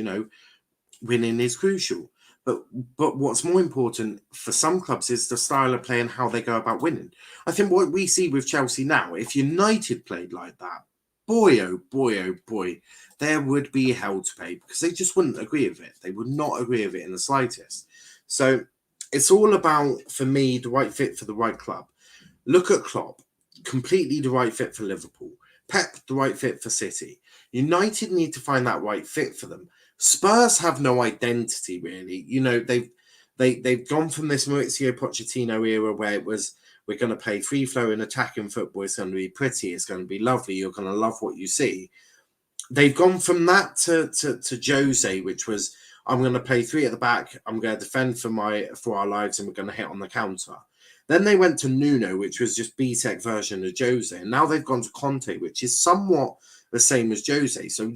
Winning is crucial. But what's more important for some clubs is the style of play and how they go about winning. I think what we see with Chelsea now, if United played like that, boy, oh boy, oh boy, there would be hell to pay because they just wouldn't agree with it. They would not agree with it in the slightest. So it's all about, for me, the right fit for the right club. Look at Klopp, completely the right fit for Liverpool. Pep, the right fit for City. United need to find that right fit for them. Spurs have no identity, really. They've gone from this Maurizio Pochettino era where it was, we're going to play free-flowing attacking football. It's going to be pretty. It's going to be lovely. You're going to love what you see. They've gone from that to Jose, which was, I'm going to play three at the back. I'm going to defend for our lives, and we're going to hit on the counter. Then they went to Nuno, which was just B-Tech version of Jose. And now they've gone to Conte, which is somewhat the same as Jose. So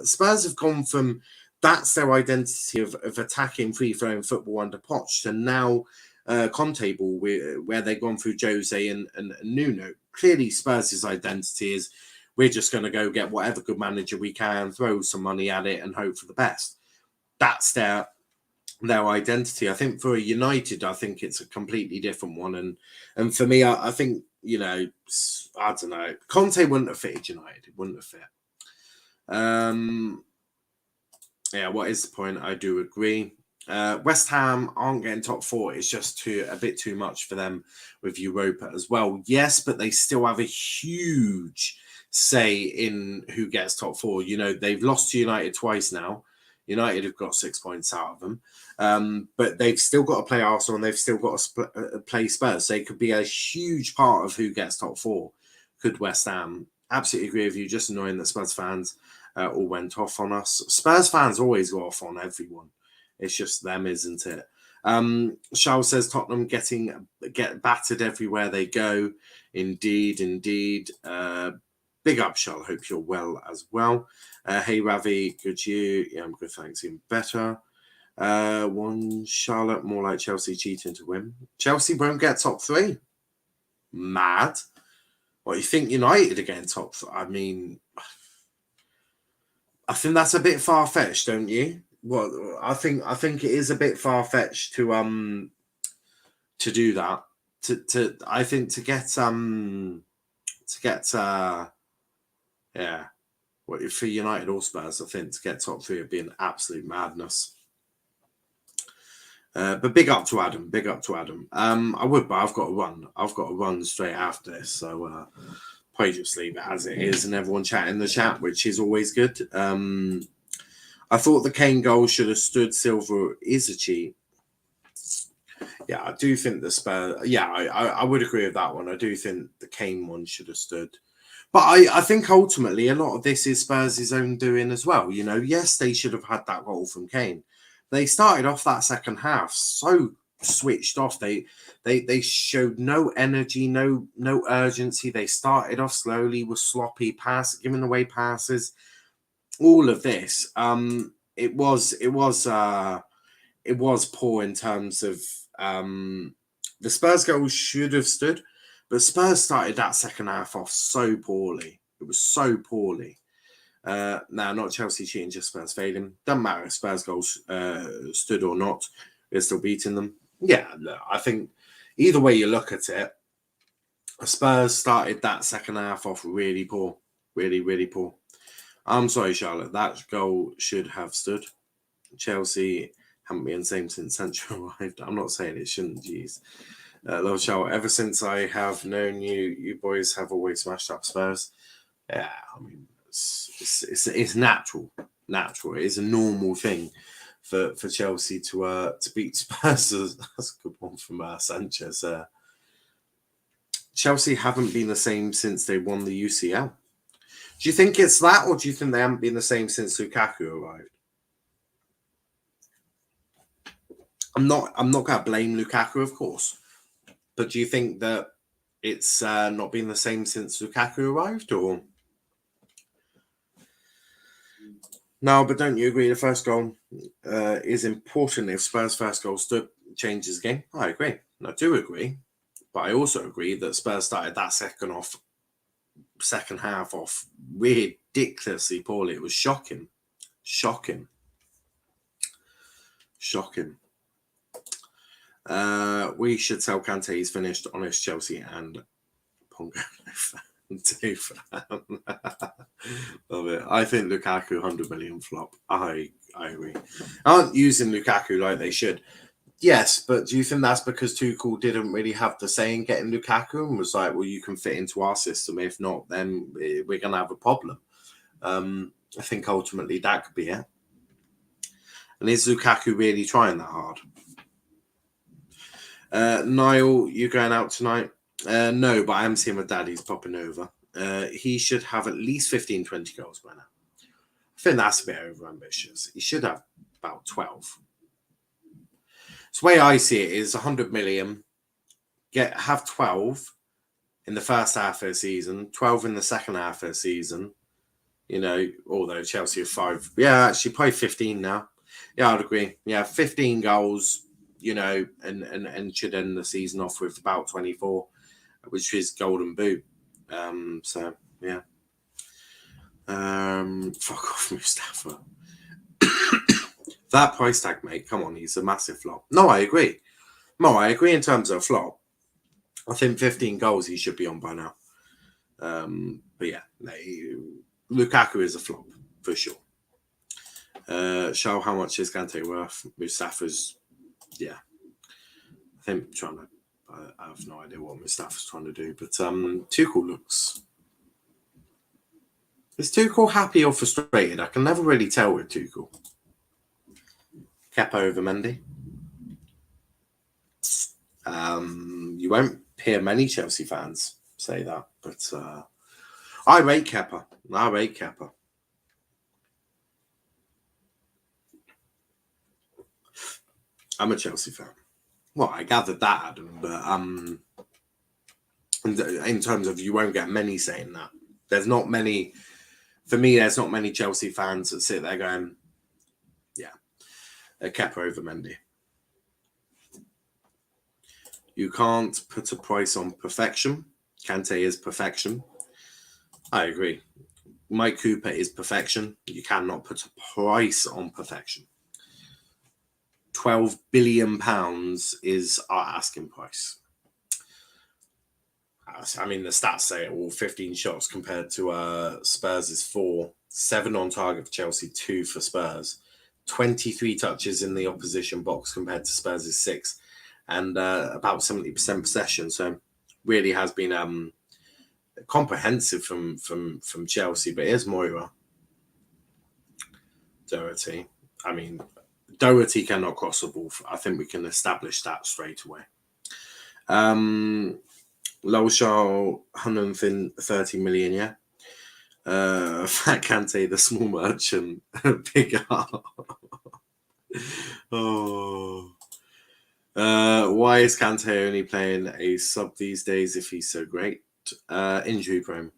Spurs have gone from, that's their identity of attacking free-flowing football under Poch, to now Conte ball, where they've gone through Jose and Nuno. Clearly, Spurs' identity is, we're just going to go get whatever good manager we can, throw some money at it, and hope for the best. That's their identity. I think for United, I think it's a completely different one. And for me, I think, I don't know. Conte wouldn't have fitted United. It wouldn't have fit. Yeah, what is the point? I do agree. West Ham aren't getting top four. It's just a bit too much for them with Europa as well. Yes, but they still have a huge say in who gets top four. They've lost to United twice now. United have got 6 points out of them. But they've still got to play Arsenal, and they've still got to play Spurs. They could be a huge part of who gets top four. Could West Ham. Absolutely agree with you. Just annoying that Spurs fans all went off on us. Spurs fans always go off on everyone. It's just them, isn't it? Charles says Tottenham get battered everywhere they go. Indeed. Big up, Charles. Hope you're well as well. Hey, Ravi, good you. Yeah, I'm good, thanks. Even better. One Charlotte, more like Chelsea cheating to win. Chelsea won't get top three. Mad. What, you think United again top three? I mean, I think that's a bit far-fetched, don't you? Well, I think it is a bit far-fetched to do that. I think to get yeah. Well, for United or Spurs, I think to get top three would be an absolute madness. But big up to Adam. Big up to Adam. I would, but I've got to run. I've got to run straight after this. So probably just leave it as it is, and everyone chat in the chat, which is always good. I thought the Kane goal should have stood. Silva is a cheat. Yeah, I do think the Spurs. Yeah, I would agree with that one. I do think the Kane one should have stood. But I think ultimately a lot of this is Spurs' own doing as well. Yes, they should have had that goal from Kane. They started off that second half so switched off. They showed no energy, no urgency. They started off slowly, were sloppy, giving away passes. All of this, it was poor in terms of the Spurs goal should have stood. But Spurs started that second half off so poorly. It was so poorly. Not Chelsea cheating, just Spurs failing. Doesn't matter if Spurs goals stood or not. We're still beating them. Yeah, look, I think either way you look at it, Spurs started that second half off really poor. Really, really poor. I'm sorry, Charlotte. That goal should have stood. Chelsea haven't been the same since Sancho arrived. I'm not saying it shouldn't, jeez. Love Charlotte. Ever since I have known you, you boys have always smashed up Spurs. Yeah, I mean, it's natural. natural. It is a normal thing for Chelsea to beat Spurs. That's a good one from Sanchez. Chelsea haven't been the same since they won the UCL. Do you think it's that, or do you think they haven't been the same since Lukaku arrived? I'm not going to blame Lukaku, of course, but do you think that it's not been the same since Lukaku arrived, or no? But don't you agree the first goal is important if Spurs' first goal changes the game? I agree. I do agree, but I also agree that Spurs started that second half off ridiculously poorly. It was shocking. We should tell Kante he's finished. Honest Chelsea and Pongo fan. Love it. I think Lukaku 100 million flop. I agree. Aren't using Lukaku like they should. Yes, but do you think that's because Tuchel didn't really have the say in getting Lukaku and was like, well, you can fit into our system. If not, then we're going to have a problem. I think ultimately that could be it. And is Lukaku really trying that hard? Niall, you going out tonight? No, but I am seeing my dad. He's popping over. He should have at least 15, 20 goals by now. I think that's a bit overambitious. He should have about 12. So the way I see it is 100 million, have 12 in the first half of the season, 12 in the second half of the season. You know, although Chelsea have 5. Yeah, actually probably 15 now. Yeah, I'd agree. Yeah, 15 goals, you know, and should end the season off with about 24, which is golden boot. So, yeah. Fuck off, Mustafa. That price tag, mate, come on, he's a massive flop. No, I agree. No, I agree in terms of flop. I think 15 goals he should be on by now. But yeah, Lukaku is a flop, for sure. Show how much is Kante worth? Mustafa's, yeah. I think I have no idea what Mustafa's trying to do, but Tuchel looks... Is Tuchel happy or frustrated? I can never really tell with Tuchel. Kepa over Mendy. You won't hear many Chelsea fans say that, but I rate Kepa. I'm a Chelsea fan. Well, I gathered that, Adam, but in terms of you won't get many saying that. There's not many, for me, there's not many Chelsea fans that sit there going, yeah, Kepa over Mendy. You can't put a price on perfection. Kante is perfection. I agree. Mike Cooper is perfection. You cannot put a price on perfection. £12 billion is our asking price. I mean, the stats say it all. 15 shots compared to Spurs is 4. 7 on target for Chelsea, 2 for Spurs. 23 touches in the opposition box compared to Spurs is 6. And about 70% possession. So really has been comprehensive from Chelsea. But here's Moira. Doherty. I mean, Doherty cannot cross the ball. I think we can establish that straight away. Lowshall, 130 million, yeah. Fat Kante, the small merchant, big up. Oh. Why is Kante only playing a sub these days if he's so great? Injury prone.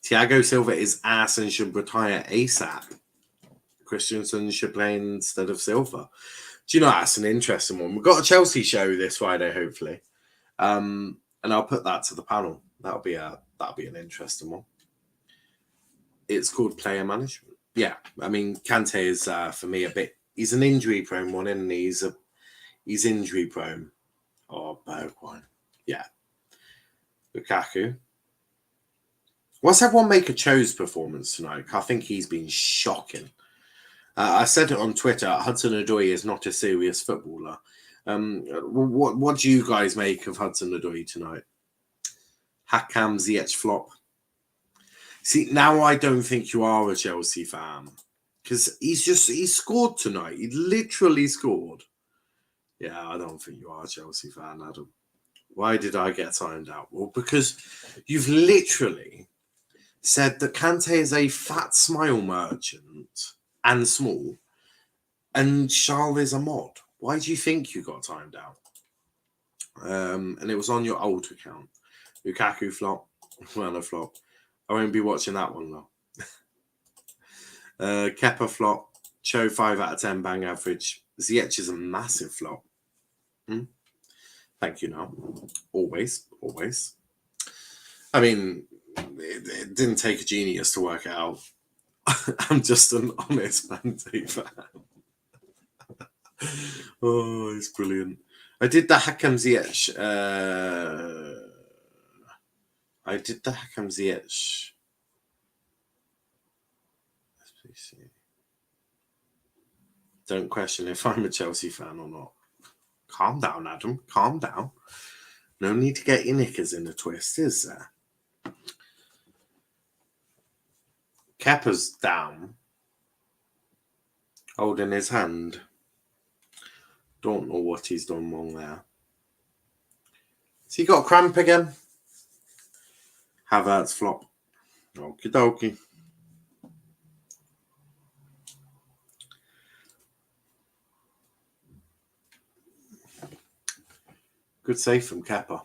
Thiago Silva is ass and should retire ASAP. Christensen should play instead of Silva. Do you know, that's an interesting one. We've got a Chelsea show this Friday, hopefully. And I'll put that to the panel. That'll be an interesting one. It's called player management. Yeah, I mean, Kante is for me a bit. He's an injury prone one, isn't he? He's injury prone. Oh, Bergwijn. Yeah. Lukaku. What's everyone make of Cho's performance tonight? I think he's been shocking. I said it on Twitter. Hudson Odoi is not a serious footballer. What do you guys make of Hudson Odoi tonight? Hakam Ziyech flop. See, now I don't think you are a Chelsea fan because he scored tonight. He literally scored. Yeah, I don't think you are a Chelsea fan, Adam. Why did I get timed out? Well, because you've literally said that Kante is a fat smile merchant and small, and Charles is a mod. Why do you think you got timed out? And it was on your old account. Lukaku flop, Werner flop. I won't be watching that one though. Kepa flop, Cho 5 out of 10 bang average. Ziyech is a massive flop. Thank you, now. Always. I mean, it didn't take a genius to work it out. I'm just an honest Mante fan. Oh, it's brilliant. I did the Hakam Ziyech. Don't question if I'm a Chelsea fan or not. Calm down, Adam. Calm down. No need to get your knickers in a twist, is there? Kepa's down, holding his hand. Don't know what he's done wrong there. Has he got cramp again? Havertz flop. Okie dokie. Good save from Kepa.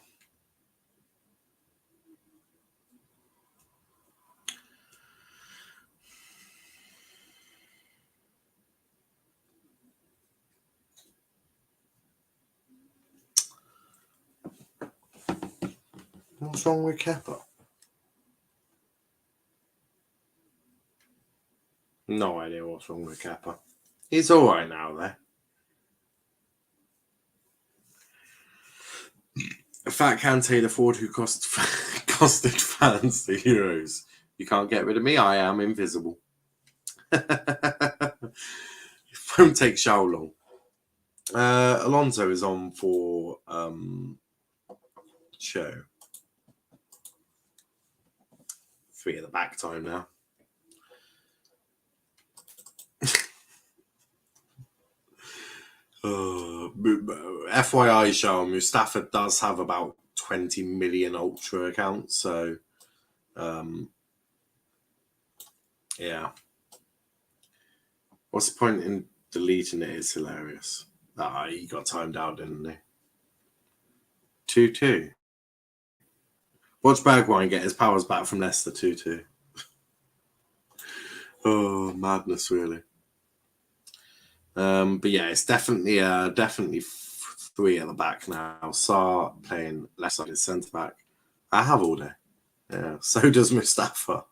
What's wrong with Kepa? No idea what's wrong with Kepa. He's all right now, there. Fat Kante, the forward who costed fans the Euros. You can't get rid of me. I am invisible. Won't take Watchalong. Alonso is on for Cho. 3 at the back time now. FYI, Sean, Mustafa does have about 20 million Ultra accounts, so yeah. What's the point in deleting it? It's hilarious. He got timed out, didn't he? 2-2. Watch Bergwijn get his powers back from Leicester 2-2. Oh, madness, really. But yeah, it's definitely 3 at the back now. Sarr playing left side centre back. I have Odoi. Yeah, so does Mustafa.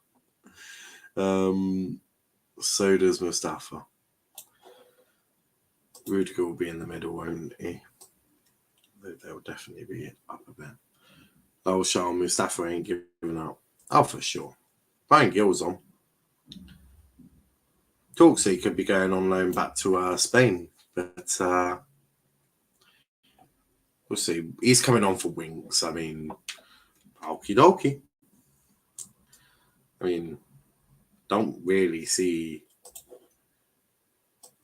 Rudiger will be in the middle, won't he? They'll definitely be up a bit. Oh, Sean, Mustafa ain't giving up. Oh, for sure. Brian Gill's on. Talks he could be going on loan back to Spain, but we'll see. He's coming on for Winks. I mean, okie dokie. I mean, don't really see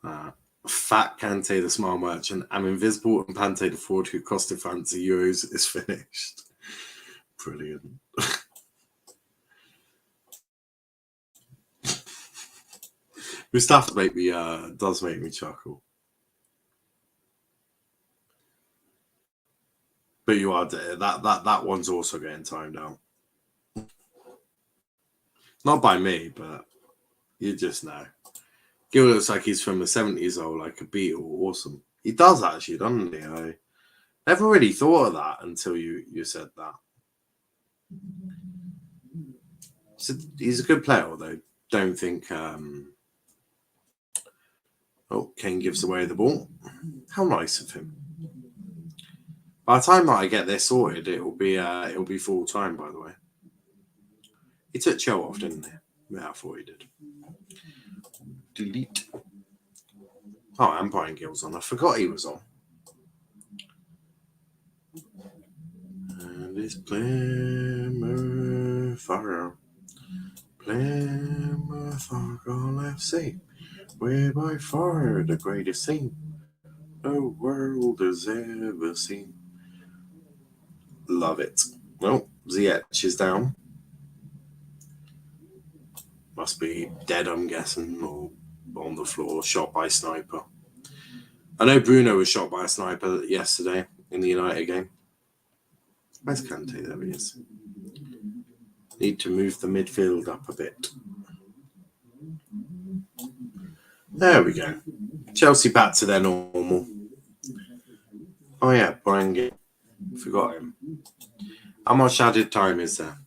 Fat Kante, the small merchant. I'm invisible, and Pante, the forward who costed France the Euros, is finished. Brilliant. Mustafa does make me chuckle. But you are that one's also getting timed out. Not by me, but you just know. Gil looks like he's from the 70s old, like a Beatle. Awesome. He does actually, doesn't he? I never really thought of that until you said that. So he's a good player, although don't think Kane gives away the ball. How nice of him. By the time that I get this sorted, it'll be full time, by the way. He took Cho off, didn't he? Yeah, I thought he did. Delete. Oh, and Brian Gill's on. I forgot he was on. And it's Plymouth Fire. Plymouth Argyle FC, we're by far the greatest team the world has ever seen. Love it. Well, Ziyech is down. Must be dead, I'm guessing, or on the floor, shot by a sniper. I know Bruno was shot by a sniper yesterday in the United game. Where's Kante? There he is. Need to move the midfield up a bit. There we go. Chelsea back to their normal. Oh yeah, Borangi. Forgot him. How much added time is there?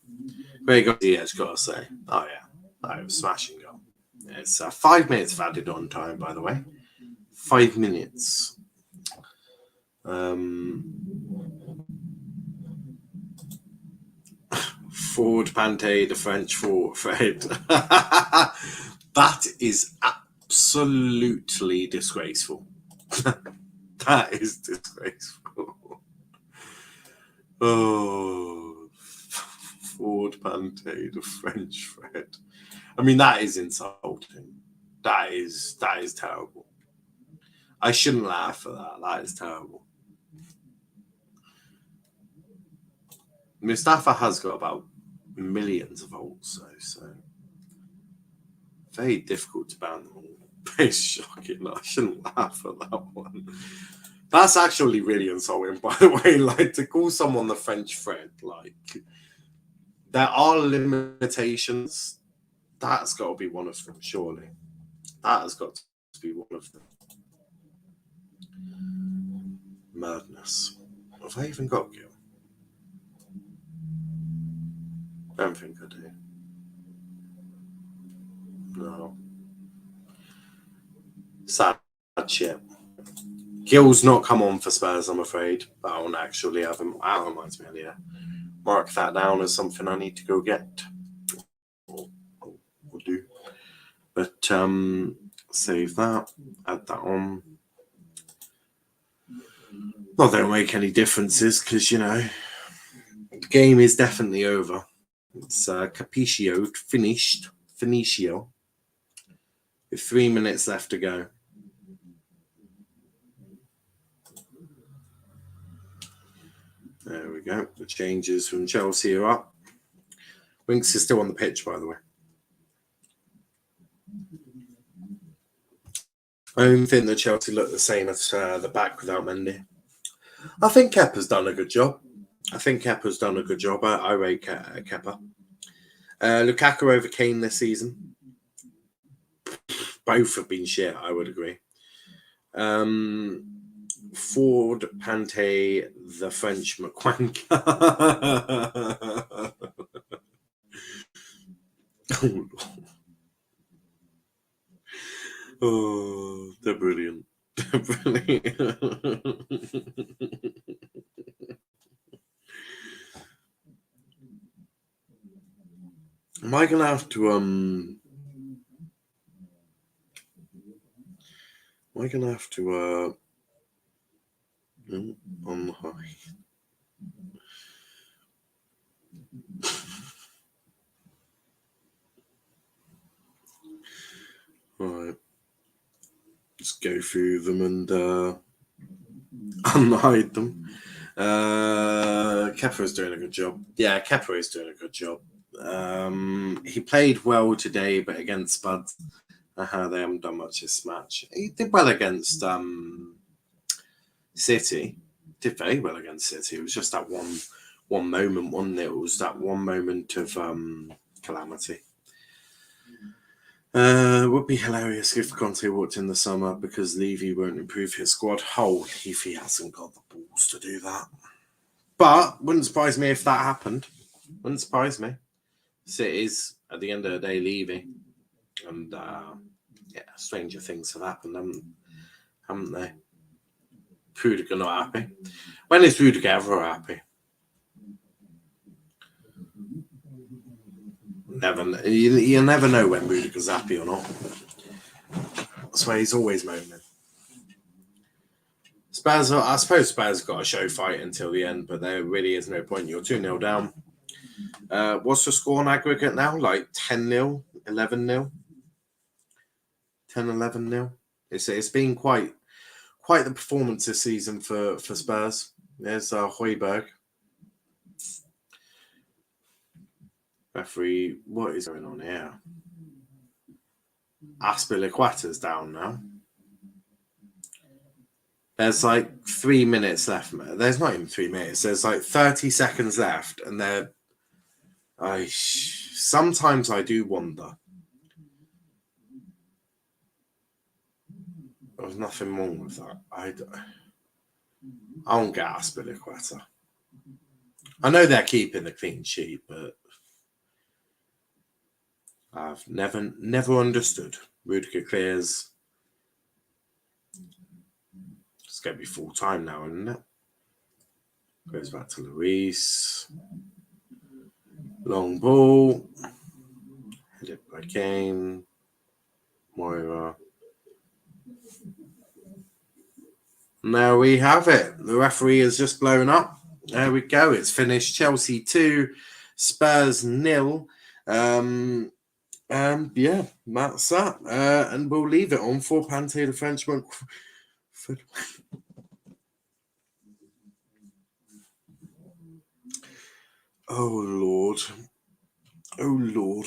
Very good. Yeah, it's got to say. Oh yeah, that was smashing goal. It's 5 minutes of added on time, by the way. 5 minutes. Ford Pante, the French Fred. That is absolutely disgraceful. That is disgraceful. Oh, Ford Pante, the French Fred. I mean, that is insulting. That is terrible. I shouldn't laugh at that. That is terrible. Mustafa has got about millions of volts, though, so very difficult to ban them all. It's shocking. I shouldn't laugh at that one. That's actually really insulting, by the way. Like, to call someone the French Fred, like, there are limitations. That's got to be one of them, surely. That has got to be one of them. Madness. Have I even got Gil? I don't think I do. No. Sad shit. Gil's not come on for Spurs, I'm afraid. But I won't actually have him. That reminds me, yeah. Mark that down as something I need to go get. Or do. But save that. Add that on. Not that it'll make any differences because, you know, the game is definitely over. It's capitioed, finitio. With 3 minutes left to go. There we go. The changes from Chelsea are up. Winks is still on the pitch, by the way. I don't think that Chelsea look the same as the back without Mendy. I think Kepa's done a good job. I rate Kepa. Lukaku over Kane this season. Both have been shit, I would agree. Ford Pante, the French McQuanker. Oh, they're brilliant. They're brilliant. Am I gonna have to on the high? Alright. Let's go through them and unhide them. Kepa is doing a good job. Yeah, Kepa is doing a good job. He played well today, but against Spurs, they haven't done much this match. He did well against City. Did very well against City. It was just that one moment, wasn't it? It was that one moment of calamity. Would be hilarious if Conte walked in the summer because Levy won't improve his squad. If he hasn't got the balls to do that. But wouldn't surprise me if that happened. Wouldn't surprise me. City's, at the end of the day, Levy. And, stranger things have happened, haven't they? Rudiger not happy. When is Rudiger ever happy? You'll never know when Rudiger's happy or not. That's why he's always moaning. I suppose Spurs got a show fight until the end, but there really is no point. You're 2-0 down. What's the score on aggregate now? Like 10-0, 11-0? 10-11-0? It's been quite the performance this season for Spurs. There's Højbjerg. Referee, what is going on here? Aspilicueta's down now. There's like 3 minutes left. There's not even 3 minutes. There's like 30 seconds left, and sometimes I do wonder. There's nothing wrong with that. I don't get Aspilicueta. I know they're keeping the clean sheet, but I've never understood. Rudiger clears. It's going to be full time now, isn't it? Goes back to Luis. Long ball. Hit it by Kane. Moira. And there we have it. The referee has just blown up. There we go. It's finished. Chelsea 2, Spurs 0. Yeah, that's that. And we'll leave it on for Pante the Frenchman. Oh, Lord. Oh, Lord.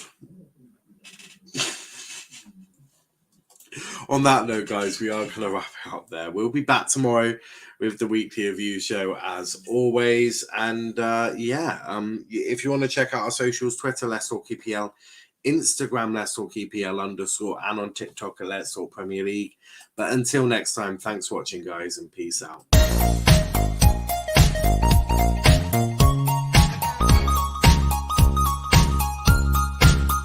On that note, guys, we are going to wrap it up there. We'll be back tomorrow with the weekly review show as always. And if you want to check out our socials, Twitter, Let's Talk EPL, Instagram, Let's Talk EPL _ and on TikTok, Let's Talk Premier League. But until next time, thanks for watching, guys, and peace out.